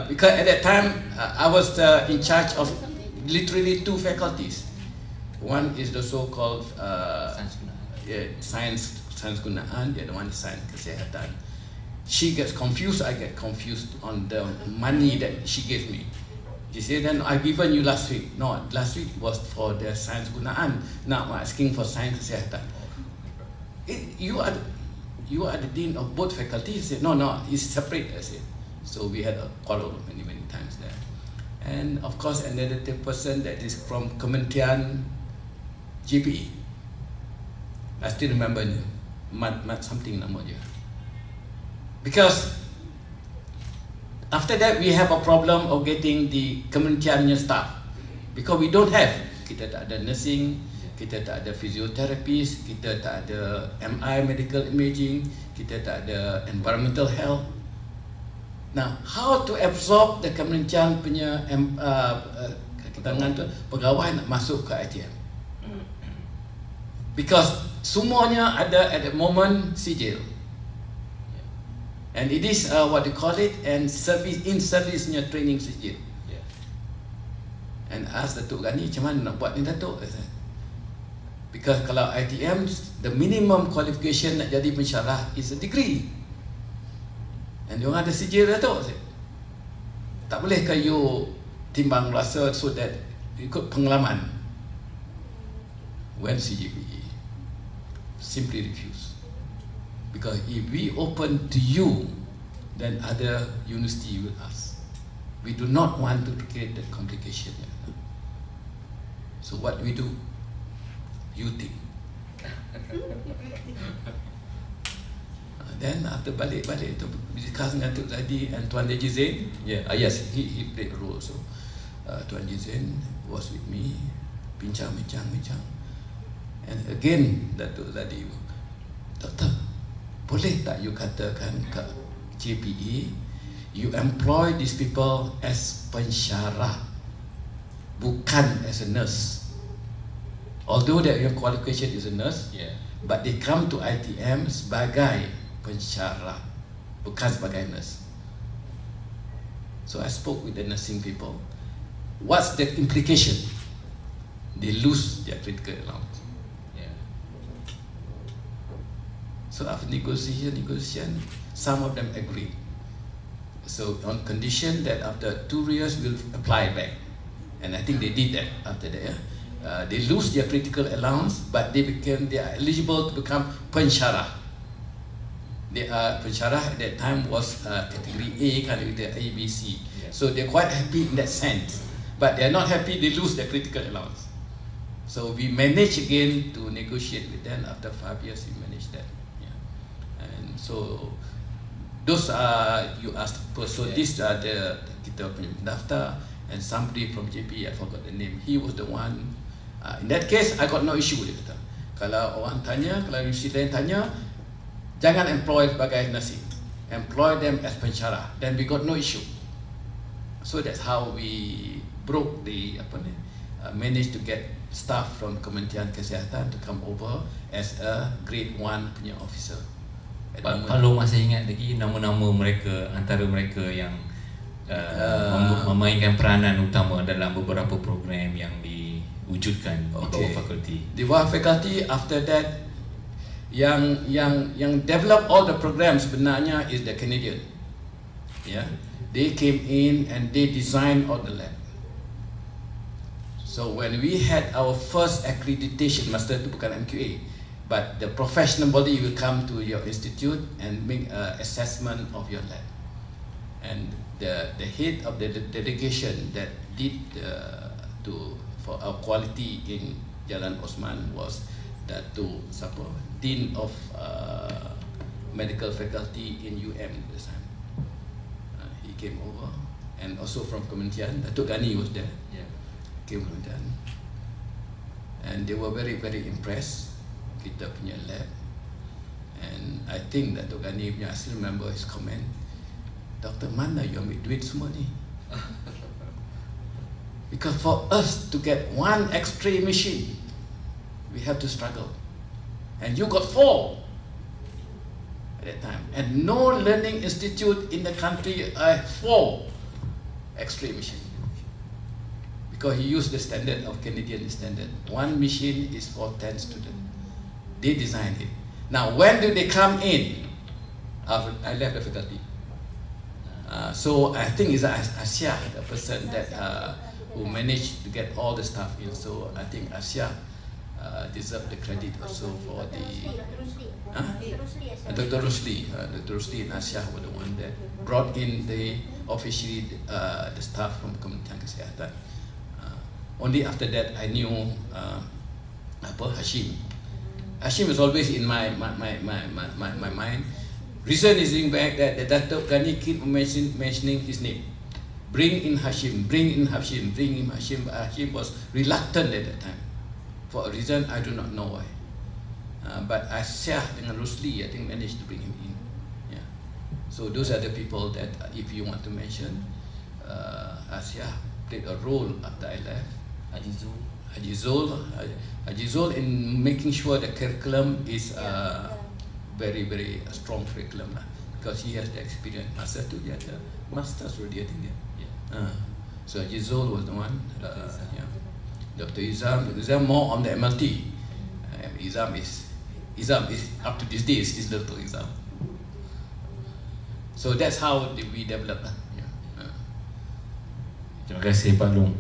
Because at that time, I was in charge of literally 2 faculties. One is the so-called science gunaan, the other one is science kesihatan. She gets confused, I get confused on the money that she gave me. She said, then I've given you last week. No, last week was for the science gunaan. Now I'm asking for science kesihatan. You are the dean of both faculties. He said, no, it's separate. I said. So we had a quarrel many, many times there. And of course, another person that is from Kementerian GPE. I still remember him. Mat something nama dia. Because after that, we have a problem of getting the Kementeriannya staff. Because we don't have. Kita tak ada nursing, kita tak ada physiotherapist, kita tak ada MI, medical imaging, kita tak ada environmental health. Now, how to absorb the Kementerian punya pegawai nak masuk ke ITM? Because semuanya ada at the moment sijil. And it is what they call it, and in-service-nya training sijil. And ask Datuk Gani, macam mana nak buat ni Datuk? Because kalau ITM, the minimum qualification nak jadi pensyarah is a degree. And diorang ada sijil Datuk. Tak boleh ke you timbang rasa so that ikut pengalaman? When CGPE simply refuse. Because if we open to you, then other university will ask. We do not want to create that complication. So what do we do? You think. Then after balik to discuss dengan Tuk Zadi and Tuan Haji Zain. Yes, he played a role also. Tuan Haji Zain was with me, bincang. And again, Datuk Zadi, Doktor, boleh tak you katakan ke JPE, you employ these people as pensyarah, bukan as a nurse. Although that your qualification is a nurse, but they come to ITM sebagai pensyarah, bukan sebagai nurse. So I spoke with the nursing people. What's the implication? They lose their critical allowance. So after negotiation, some of them agreed. So on condition that after 2 years we'll apply back, and I think they did that after that. They lose their critical allowance, but they are eligible to become pensyarah. Pensyarah at that time was category A, kind of the ABC. So they're quite happy in that sense, but they're not happy. They lose their critical allowance. So we managed again to negotiate with them. After 5 years, we managed that. And so those are you asked first. So these are the kita punya pendaftar, and somebody from JP, I forgot the name. He was the one. In that case, I got no issue with it. Kalau orang tanya, kalau universiti lain tanya, jangan employ sebagai nursing, employ them as pensyarah. Then we got no issue. So that's how we broke the managed to get staff from Kementerian Kesihatan to come over as a grade 1 punya officer. Kalau masih ingat lagi nama-nama mereka, antara mereka yang memainkan peranan utama dalam beberapa program yang diwujudkan di bawah fakulti. Di bawah fakulti, after that, yang develop all the programs sebenarnya is the Canadian. They came in and they designed all the lab. So when we had our first accreditation, master itu bukan MQA, but the professional body will come to your institute and make an assessment of your lab. And the head of the delegation that did for our quality in Jalan Osman was Datuk Dean of Medical Faculty in UM this time. He came over, and also from Kementerian, Datuk Gani was there. Came from there, and they were very, very impressed kita punya lab. And I think Datuk Gani punya, I still remember his comment. Doktor, mana you ambil duit semua ni? Because for us to get one X-ray machine, we have to struggle. And you got 4 at that time. And no learning institute in the country have 4 X-ray machine. Because he used the standard of Canadian standard. One machine is for 10 students. They designed it. Now, when do they come in? I left the faculty. So I think it's Asia, the person that who managed to get all the stuff in. So I think Asia deserve the credit also for the Dr. Rusli. Dr. Rusli and Asia were the one that brought in the officially the staff from Kementerian Kesihatan. Only after that I knew Hashim. Hashim was always in my mind. Reason is in back that Dato' Ghani keep mentioning his name. Bring in Hashim, bring in Hashim, bring in Hashim. But Hashim was reluctant at that time. For a reason I do not know why. But Asia dengan Rusli, I think, managed to bring him in. Yeah. So those are the people that, if you want to mention, Asia played a role after I left. Haji Zul in making sure the curriculum is very, very strong curriculum because he has the experience. Masa tu dia ada masters already, I think dia. So Haji Zul was the one. Yeah. Dr. Izam more on the MLT. Izam is up to this day is Dr. Izam. So that's how we develop. Yeah. Terima kasih Pak Long.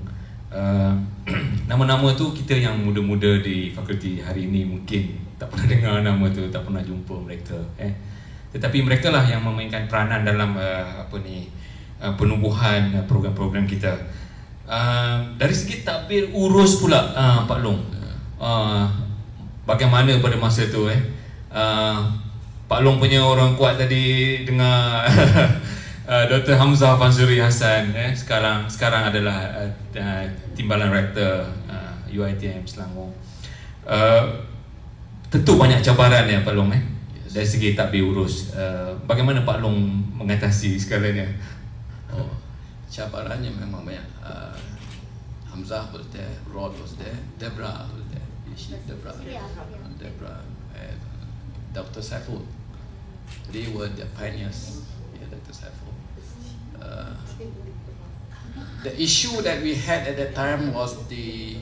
Nama-nama tu kita yang muda-muda di fakulti hari ini mungkin tak pernah dengar nama tu, tak pernah jumpa mereka. Tetapi mereka lah yang memainkan peranan dalam penubuhan program-program kita. Dari segi takbir urus pula Pak Long, bagaimana pada masa tu Pak Long punya orang kuat tadi dengar Dr. Hamzah Fansuri Hassan sekarang adalah Timbalan Rektor UiTM Selangor. Tentu banyak cabaran ya Pak Long dari segi takbir urus. Bagaimana Pak Long mengatasi segalanya? Cabarannya memang banyak. Hamzah was there, Rod was there, Debra was there. Debra, and Dr. Saiful. They were the pioneers. Yeah, Dr. Saiful. The issue that we had at that time was the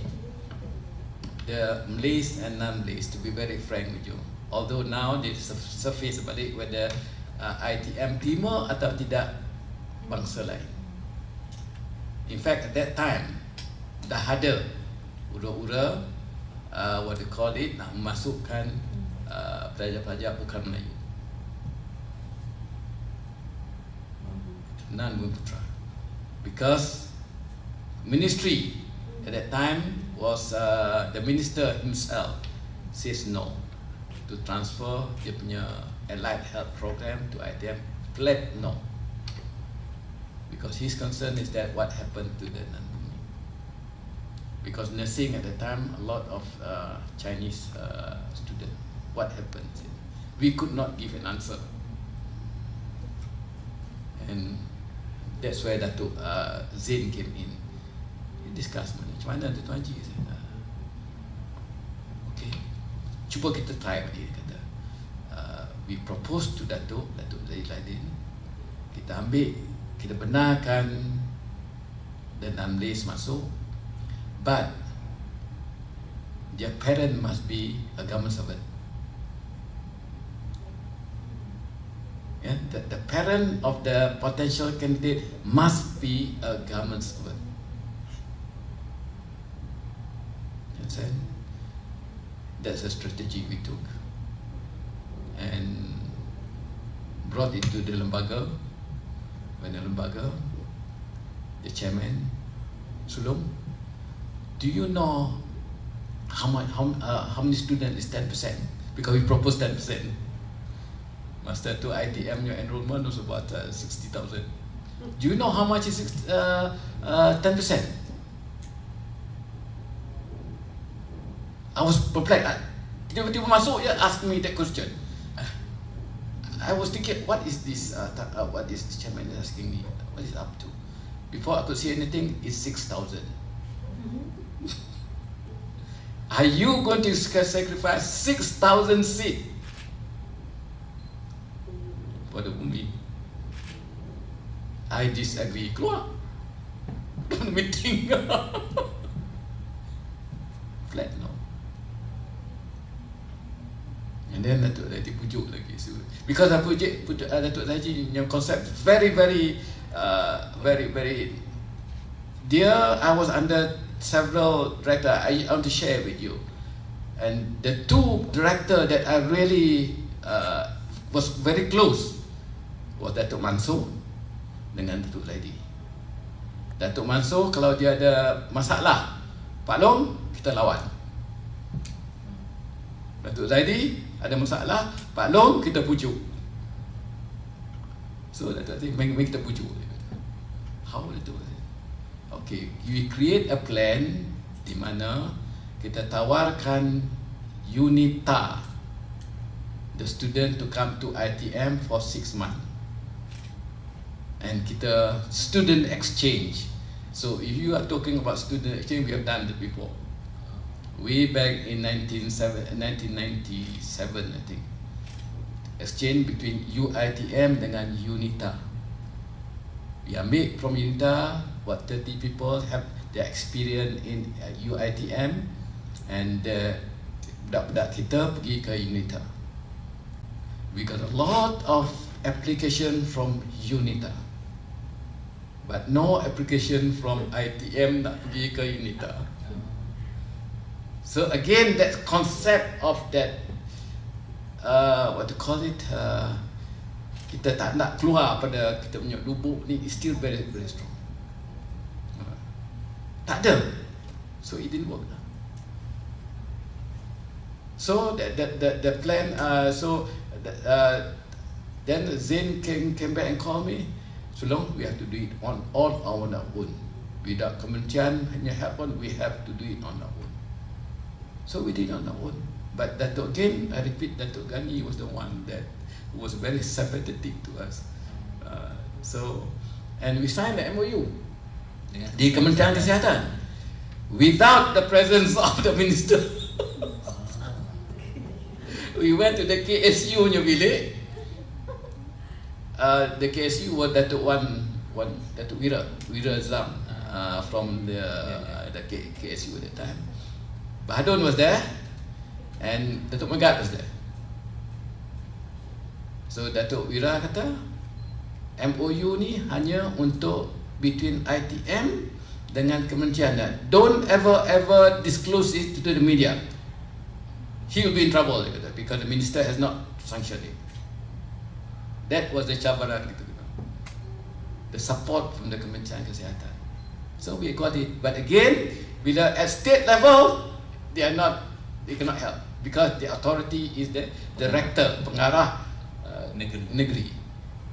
Malays and non-Malays, to be very frank with you. Although now they surface balik whether ITM Timur atau tidak bangsa lain. In fact, at that time, dah ada ura-ura, what they call it, nak memasukkan pelajar-pelajar bukan Melayu. Non-Bumiputera. Because ministry at that time was the minister himself says no to transfer dia punya allied health program to ITM. Flat no. Because his concern is that what happened to the non-Bumi. Because nursing at the time, a lot of Chinese students. What happened? We could not give an answer. And that's where Datuk Zain came in. He discussed macam mana Datuk Haji. Okay, cuba kita try dia kata. We propose to Datuk Zain, kita ambil, kita benarkan the non-Malays masuk, but their parent must be a government servant. Yeah, the parent of the potential candidate must be a government servant. Understand? That's a strategy we took and brought it to the lembaga. When the lembaga, the chairman, Sulong, do you know how many students is 10%? Because we proposed 10%. Master to ITM, your enrollment was about 60,000. Do you know how much is 10%? I was perplexed. Tiba-tiba masuk, asked me that question. I was thinking, what is this? What is the chairman asking me? What is up to? Before I could say anything, it's 6,000. Are you going to sacrifice 6,000 seats for the bumi? I disagree. Keluar from the meeting. Flat now. And then Datuk Haji pujuk lagi. So, because I pujuk Datuk Haji yang konsep very dear. I was under several director. I want to share with you. And the two director that I really was very close was Datuk Mansur dengan Datuk Zaidi. Datuk Mansur kalau dia ada masalah, Pak Long, kita lawan. Datuk Zaidi ada masalah, Pak Long, kita pujuk. So Datuk Zaidi, mari kita pujuk. How Datuk Zaidi? Okay, we create a plan di mana kita tawarkan UNITA, the student to come to UiTM for 6 months. And kita student exchange. So if you are talking about student exchange, we have done it before. Way back in 1997, I think. Exchange between UiTM dengan UNITA. We ambil from UNITA, what 30 people have their experience in UiTM, and budak-budak kita pergi ke UNITA. We got a lot of application from UNITA, but no application from UiTM nak pergi ke UNITA. So again, that concept of that, what to call it, kita tak nak keluar pada kita punya lubuk ni, is still very strong. Tak ada. So it didn't work. So the plan, then Zain came back and called me. Sulong, we have to do it on our own. Without kementerian hanya help on, we have to do it on our own. So we did it on our own. But Datuk, again, I repeat, Datuk Gani was the one that was very sympathetic to us. And we signed the MOU di Kementerian Kesihatan without the presence of the minister. We went to the KSU punya bilik. The KSU was Datuk Datuk Wira Zam from the KSU at that time. Bahadun was there, and Datuk Megat was there. So Datuk Wira kata MOU ni hanya untuk between UiTM dengan kementerian. Don't ever disclose it to the media. He will be in trouble, dia kata, because the minister has not sanctioned it. That was the cabaran gitu. The support from the Kementerian Kesihatan. So we got it. But again, bila at state level, they cannot help, because the authority is the rector, pengarah negeri.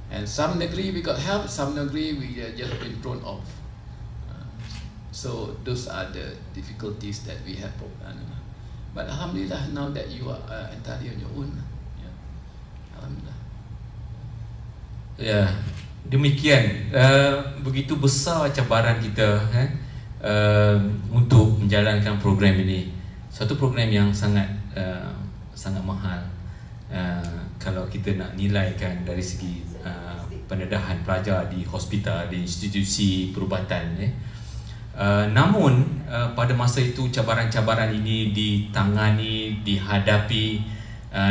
And some negeri we got help, some negeri we just been thrown off. So those are the difficulties that we have. But Alhamdulillah, now that you are entirely on your own. Alhamdulillah. Ya, demikian. Begitu besar cabaran kita untuk menjalankan program ini. Satu program yang sangat mahal. Kalau kita nak nilaikan dari segi pendedahan pelajar di hospital, di institusi perubatan, namun pada masa itu cabaran-cabaran ini ditangani, dihadapi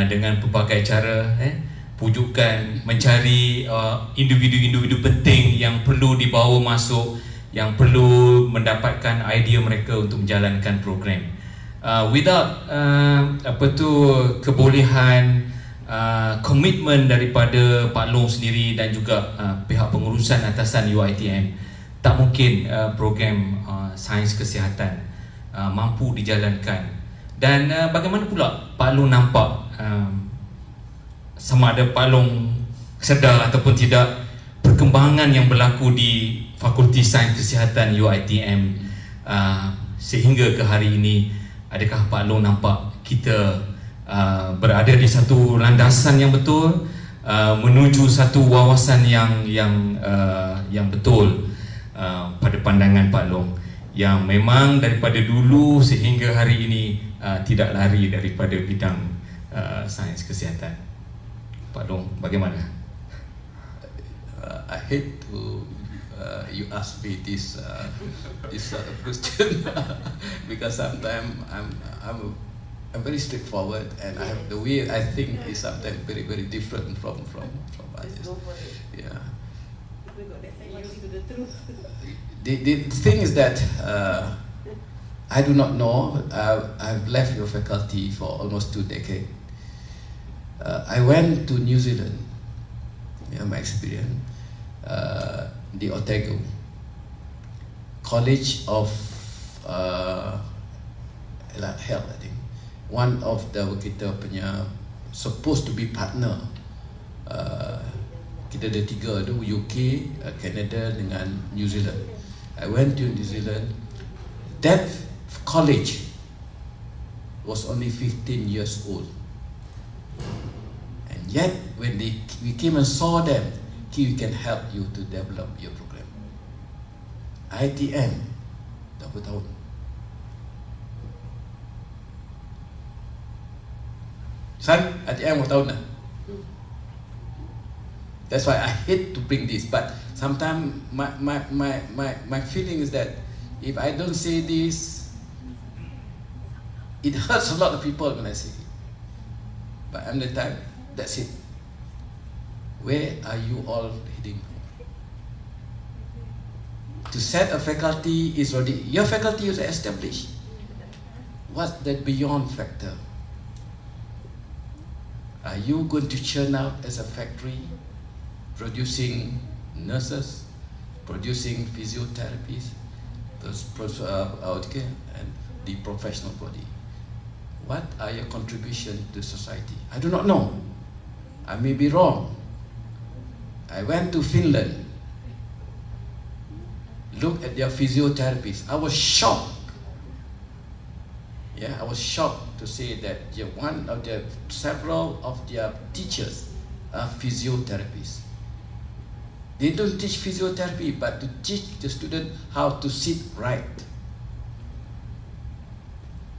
dengan pelbagai cara, pujukan, mencari individu-individu penting yang perlu dibawa masuk, yang perlu mendapatkan idea mereka untuk menjalankan program. Without kebolehan, komitmen daripada Pak Long sendiri dan juga pihak pengurusan atasan UiTM, tak mungkin program sains kesihatan mampu dijalankan. Dan bagaimana pula Pak Long nampak, sama ada Pak Long sedar ataupun tidak, perkembangan yang berlaku di Fakulti Sains Kesihatan UiTM sehingga ke hari ini? Adakah Pak Long nampak kita berada di satu landasan yang betul, menuju satu wawasan yang betul pada pandangan Pak Long, yang memang daripada dulu sehingga hari ini tidak lari daripada bidang sains kesihatan. Pak Long, bagaimana? I hate to you ask me this sort of question because sometimes I'm very straightforward, and I have the way I think is sometimes very different from others. Just go for it. Yeah. We got that side to the truth. The thing is that I do not know. I've left your faculty for almost 2 decades. I went to New Zealand. Yeah, my experience. The Otago College of Health, I think. One of the kita punya supposed to be partner. Kita ada 3 tu, UK, Canada dengan New Zealand. I went to New Zealand. That college was only 15 years old, and yet when we came and saw them, we can help you to develop your program. UiTM, berapa tahun? Son, UiTM berapa tahun dah? That's why I hate to bring this, but sometimes my feeling is that if I don't say this, it hurts a lot of people when I say it. But I'm the type, that's it. Where are you all heading? To set a faculty is already, your faculty is established. What's the beyond factor? Are you going to churn out as a factory, producing nurses, producing physiotherapists, and the professional body? What are your contribution to society? I do not know. I may be wrong. I went to Finland. Look at their physiotherapists. I was shocked. Yeah, I was shocked to say that several of their teachers are physiotherapists. They don't teach physiotherapy, but to teach the student how to sit right.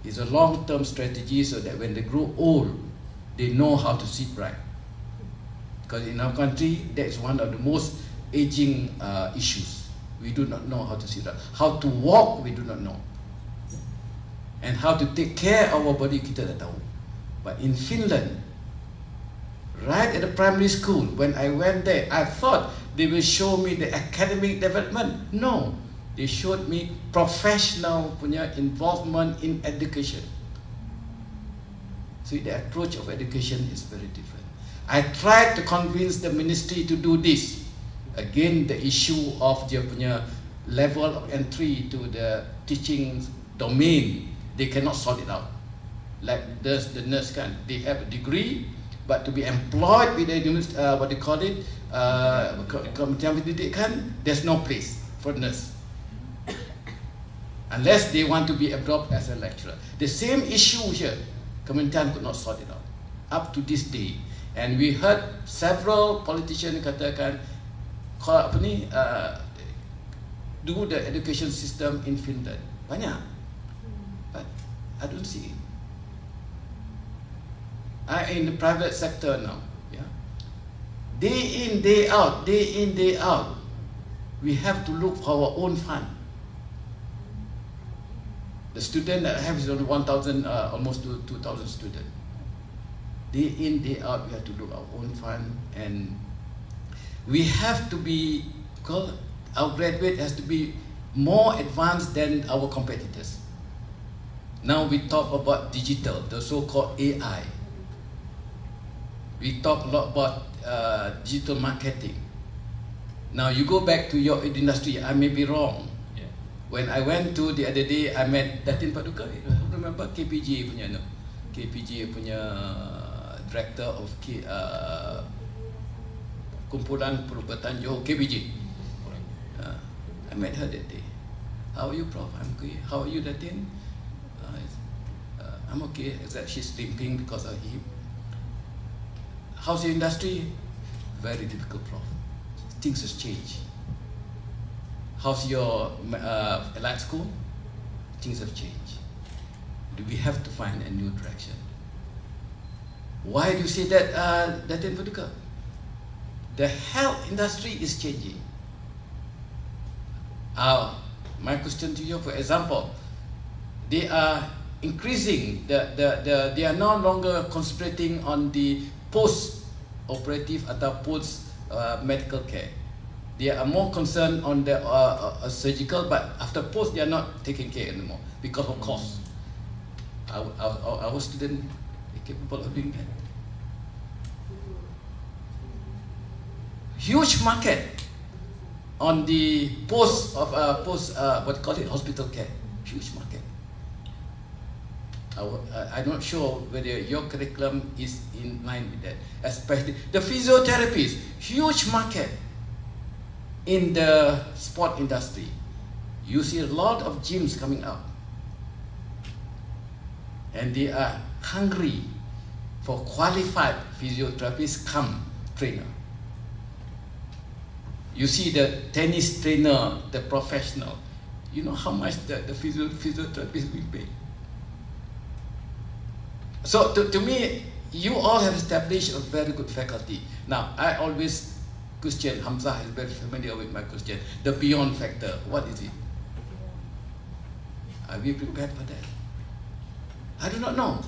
It's a long-term strategy so that when they grow old, they know how to sit right. Because in our country, that is one of the most aging issues. We do not know how to sit right. How to walk, we do not know. And how to take care of our body, kita tak tahu. But in Finland, right at the primary school, when I went there, I thought they will show me the academic development. No, they showed me professional punya involvement in education. So the approach of education is very different. I tried to convince the ministry to do this. Again, the issue of their punya level of entry to the teaching domain, they cannot sort it out. Like the nurse can, they have a degree, but to be employed with the what they call it, Kementerian Pendidikan, there's no place for nurse. Unless they want to be absorbed as a lecturer. The same issue here, Kementerian could not sort it out. Up to this day. And we heard several politicians katakan, do the education system in Finland. Banyak. But I don't see it. I'm in the private sector now. Yeah. Day in, day out, we have to look for our own fund. The student that I have is only 1,000, almost 2,000 students. Day in, day out, we have to look our own fund, and we have to be, our graduate has to be more advanced than our competitors. Now we talk about digital, the so-called AI. We talk a lot about digital marketing. Now you go back to your industry, I may be wrong. Yeah. When I went to the other day, I met Datin Paduka, remember KPJ punya, no? KPJ punya director of Kumpulan Perubatan Johor, KPJ. I met her that day. How are you, Prof? I'm good. How are you, Datin? I'm okay, except she's limping because of hip. How's your industry? Very difficult, Prof. Things have changed. How's your allied school? Things have changed. Do we have to find a new direction? Why do you say that, Datin Paduka? The health industry is changing. My question to you, for example, they are increasing, they are no longer concentrating on the post-operative atau post-medical care. They are more concerned on the surgical, but after post, they are not taking care anymore because of cost. Our students are capable of doing that. Huge market on the hospital care. Huge market. I'm not sure whether your curriculum is in line with that. Especially the physiotherapists, huge market in the sport industry. You see a lot of gyms coming up, and they are hungry for qualified physiotherapists come trainer. You see the tennis trainer, the professional, you know how much the physiotherapist will pay. So to me, you all have established a very good faculty. Now, I always question, Hamzah is very familiar with my question, the beyond factor, what is it? Are we prepared for that? I do not know.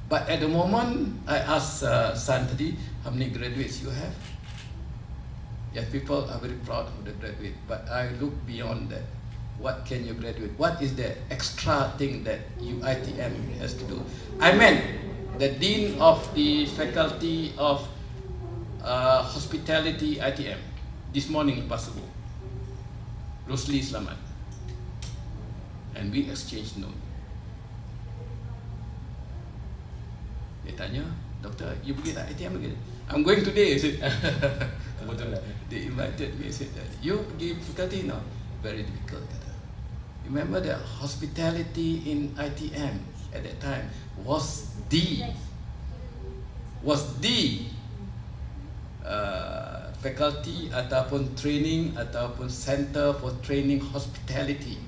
But at the moment, I asked Santadi, how many graduates you have? Yes, people are very proud of the graduate, but I look beyond that. What can you graduate? What is the extra thing that UiTM has to do? I meant the Dean of the Faculty of Hospitality ITM, this morning possible, Rosli Slamat, and we exchanged notes. Dia tanya, Doctor, you pergi tak ITM again? I'm going today, I said. They invited me, said that you give faculty now, very difficult. Remember that hospitality in ITM at that time was the faculty ataupun training ataupun center for training hospitality.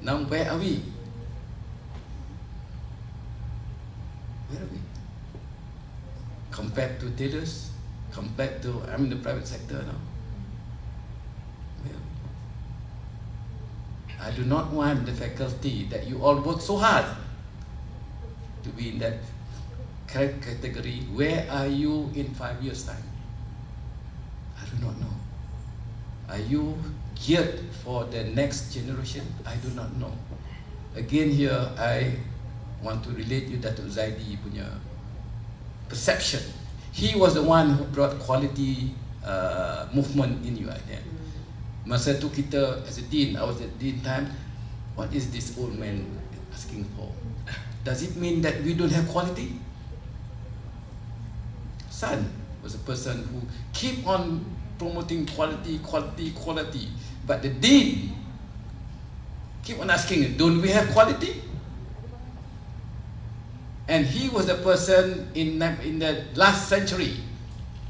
Now where are we? Where are we? Compared to tailors, compared to the private sector now. Well, I do not want the faculty that you all work so hard to be in that category. Where are you in 5 years' time? I do not know. Are you geared for the next generation? I do not know. Again here, I want to relate you that to Zaidi punya perception. He was the one who brought quality movement in UiTM. Masa tu kita as a dean, I was at dean time, what is this old man asking for? Does it mean that we don't have quality? Son was a person who keep on promoting quality. But the dean keep on asking, don't we have quality? And he was the person in the last century,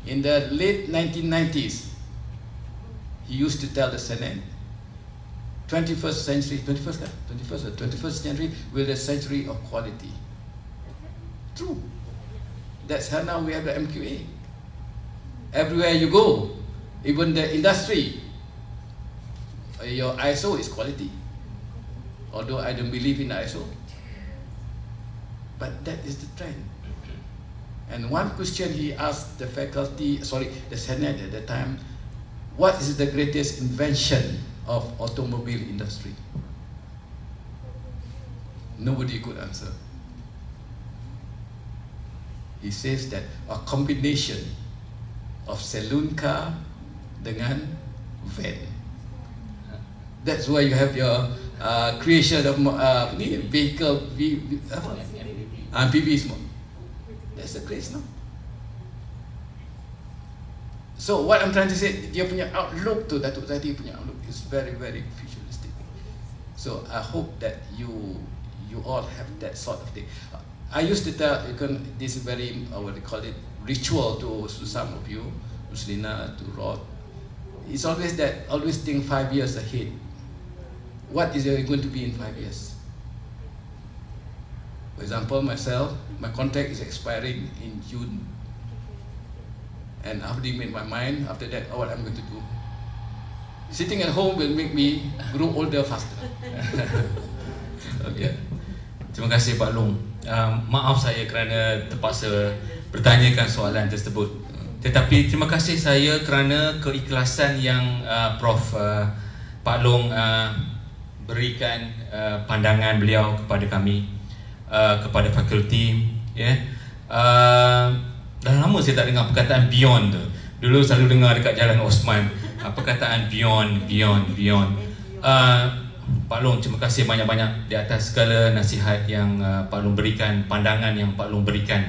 in the late 1990s, he used to tell the Senate, 21st century will be the century of quality. True. That's how now we have the MQA. Everywhere you go, even the industry, your ISO is quality. Although I don't believe in ISO. But that is the trend. And one question he asked the faculty, the Senate at the time, what is the greatest invention of automobile industry? Nobody could answer. He says that a combination of saloon car dengan van. That's why you have your creation of vehicle, MPV semua. That's the craze, no? So what I'm trying to say, dia punya outlook tu, Datuk Zaidi punya outlook is very, very futuristic. So I hope that you all have that sort of thing. I used to tell, this is very, what they call it, ritual to some of you, to Selina, to Rod. It's always that, always think 5 years ahead. What is it going to be in 5 years? For example, myself, my contract is expiring in June. And I've already made my mind, after that, what I'm going to do. Sitting at home will make me grow older faster. Okay. Terima kasih Pak Long. Maaf saya kerana terpaksa bertanyakan soalan tersebut. Tetapi terima kasih saya kerana keikhlasan yang Prof Pak Long berikan pandangan beliau kepada kami, kepada fakulti. Dah lama saya tak dengar perkataan beyond tu. Dulu selalu dengar dekat Jalan Osman perkataan beyond. Pak Long, terima kasih banyak-banyak di atas segala nasihat yang Pak Long berikan, pandangan yang Pak Long berikan.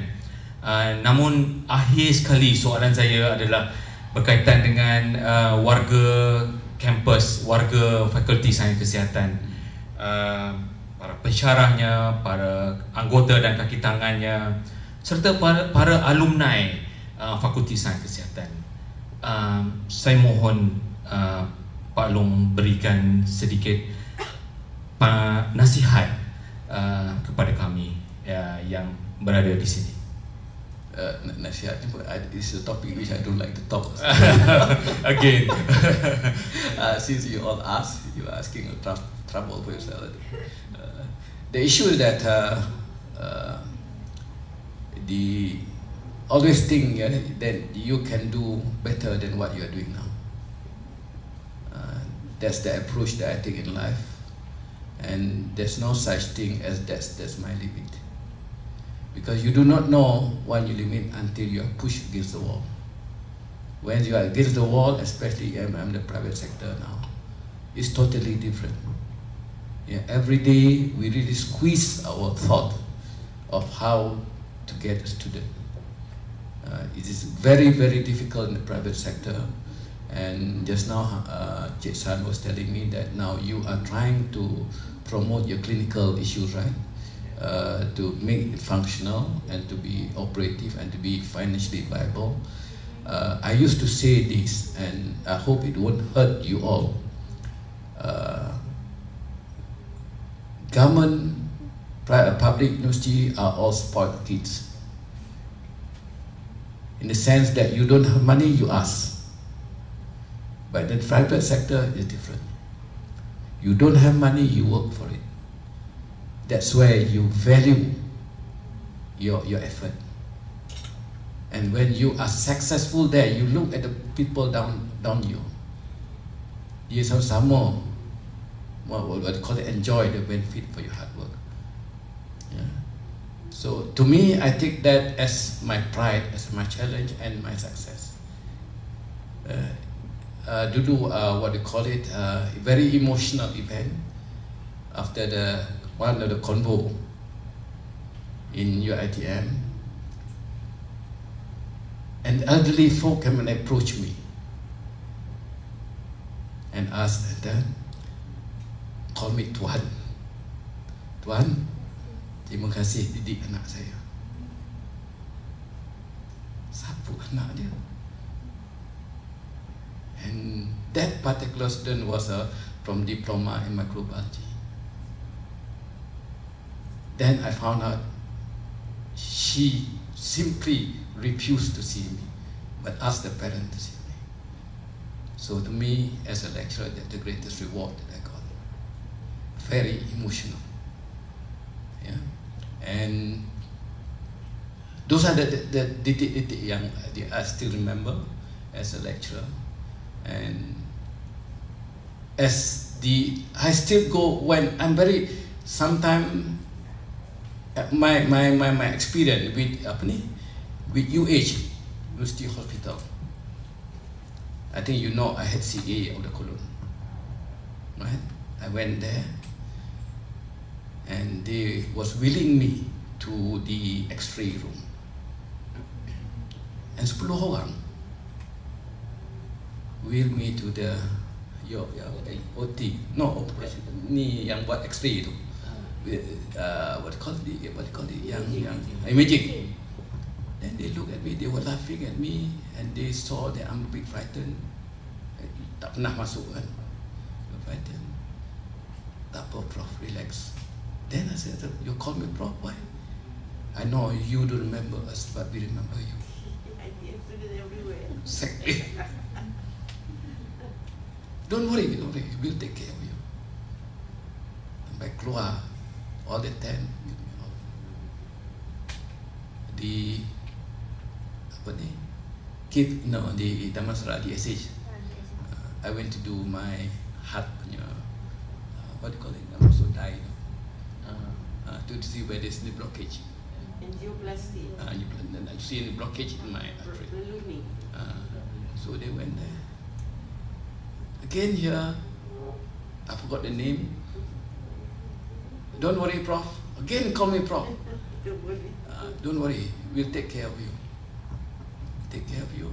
Namun akhir sekali soalan saya adalah berkaitan dengan warga kampus, warga Fakulti Sains Kesihatan, para pensyarahnya, para anggota dan kaki tangannya, serta para alumni Fakulti Sains Kesihatan. Saya mohon Pak Long berikan sedikit nasihat kepada kami yang berada di sini. Nasihat is a topic which I don't like to talk. Again, since you all ask, you are asking a trouble for yourself. The issue is that always think that you can do better than what you are doing now. That's the approach that I take in life, and there's no such thing as that's my limit. Because you do not know when you limit until you are pushed against the wall. When you are against the wall, especially I'm the private sector now, it's totally different. Every day we really squeeze our thought of how to get a student. It is very, very difficult in the private sector. And just now, Cik San was telling me that now you are trying to promote your clinical issues, right? To make it functional and to be operative and to be financially viable. I used to say this, and I hope it won't hurt you all. Government, public university are all spoiled kids. In the sense that you don't have money, you ask. But the private sector is different. You don't have money, you work for it. That's where you value your effort. And when you are successful there, you look at the people down you. You sama what they call it, enjoy the benefit for your hard work. So to me, I take that as my pride, as my challenge and my success. Dulu, what they call it, a very emotional event after one of the convo in UiTM, and elderly folk came and approached me and asked that, call me Tuan. Tuan, terima kasih didik anak saya. Siapa anak dia? And that particular student was from diploma in microbiology. Then I found out she simply refused to see me, but asked the parent to see me. So to me, as a lecturer, that's the greatest reward that I got. Very emotional. And those are the titik-titik yang I still remember as a lecturer. And I still go when I'm very, sometimes my experience with UH, University Hospital. I think you know I had CA of the colon, right? I went there, and they was wheeling me to the X-ray room, and 10 orang wheel me to the OT, no operation, ni yang buat X-ray tu, what they call it, yang imaging. Then they look at me, they were laughing at me, and they saw that I'm a bit frightened. Tak pernah masuk kan, frightened. Tak apa, Prof, relax. Then I said, you call me Prof, why? I know you don't remember us, but we remember you. UiTM students everywhere. Exactly. Don't worry, we'll take care of you. Sampai keluar, all the 10, di apa ni? Di Damansara, di SH. I went to do my heart punya, what do you call it? I'm also dying. To see where there's the blockage. Angioplasty. And I see the blockage in my artery. Ballooning. So they went there. Again here, I forgot the name. Don't worry, Prof. Again, call me Prof. Don't worry. Don't worry, we'll take care of you. Take care of you.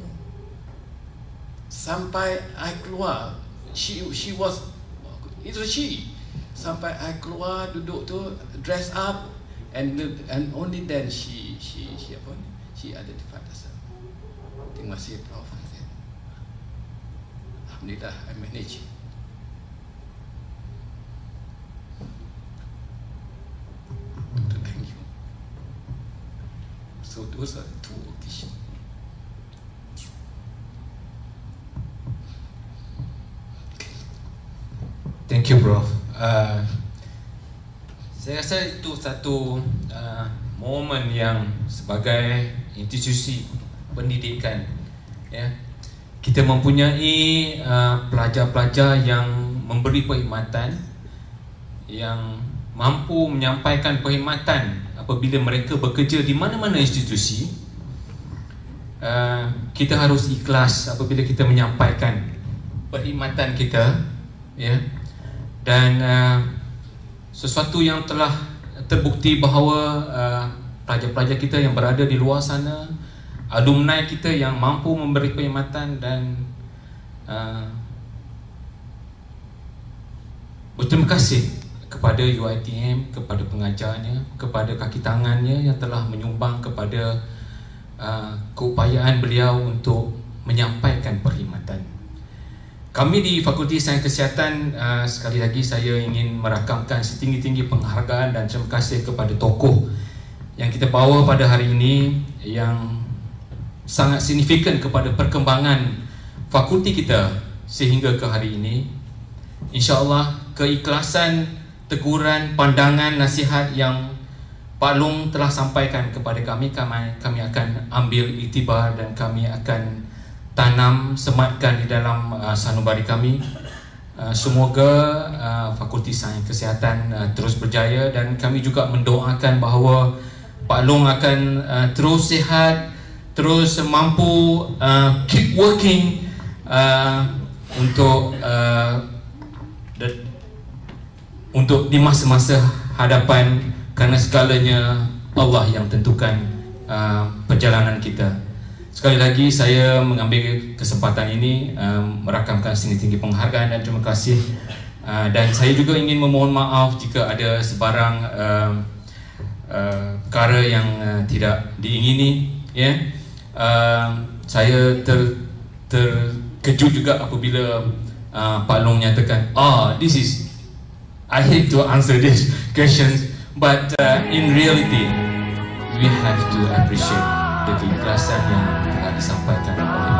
Sampai I keluar, it was she. Sampai I keluar duduk tu, dress up, and only then she identified herself. Terima kasih, Prof. Alhamdulillah, I manage. Thank you. So those are the two occasions. Thank you, Prof. Saya rasa itu satu momen yang sebagai institusi pendidikan, ya, kita mempunyai pelajar-pelajar yang memberi perkhidmatan, yang mampu menyampaikan perkhidmatan apabila mereka bekerja di mana-mana institusi. Kita harus ikhlas apabila kita menyampaikan perkhidmatan kita, ya. Dan sesuatu yang telah terbukti bahawa pelajar-pelajar kita yang berada di luar sana, alumni kita yang mampu memberi perkhidmatan, dan berterima kasih kepada UiTM, kepada pengajarnya, kepada kaki tangannya yang telah menyumbang kepada keupayaan beliau untuk menyampaikan perkhidmatan. Kami di Fakulti Sains Kesihatan, sekali lagi saya ingin merakamkan setinggi-tinggi penghargaan dan terima kasih kepada tokoh yang kita bawa pada hari ini, yang sangat signifikan kepada perkembangan fakulti kita sehingga ke hari ini. InsyaAllah keikhlasan, teguran, pandangan, nasihat yang Pak Long telah sampaikan kepada kami akan ambil iktibar dan kami akan tanam, sematkan di dalam sanubari kami. Semoga Fakulti Sains Kesihatan terus berjaya, dan kami juga mendoakan bahawa Pak Long akan terus sihat, terus mampu keep working untuk di masa-masa hadapan, kerana segalanya Allah yang tentukan perjalanan kita. Sekali lagi saya mengambil kesempatan ini merakamkan setinggi-tinggi penghargaan dan terima kasih, dan saya juga ingin memohon maaf jika ada sebarang perkara yang tidak diingini, ya. Saya terkejut juga apabila Pak Long nyatakan, this is, I hate to answer this questions, but in reality we have to appreciate the keikhlasan yang telah disampaikan oleh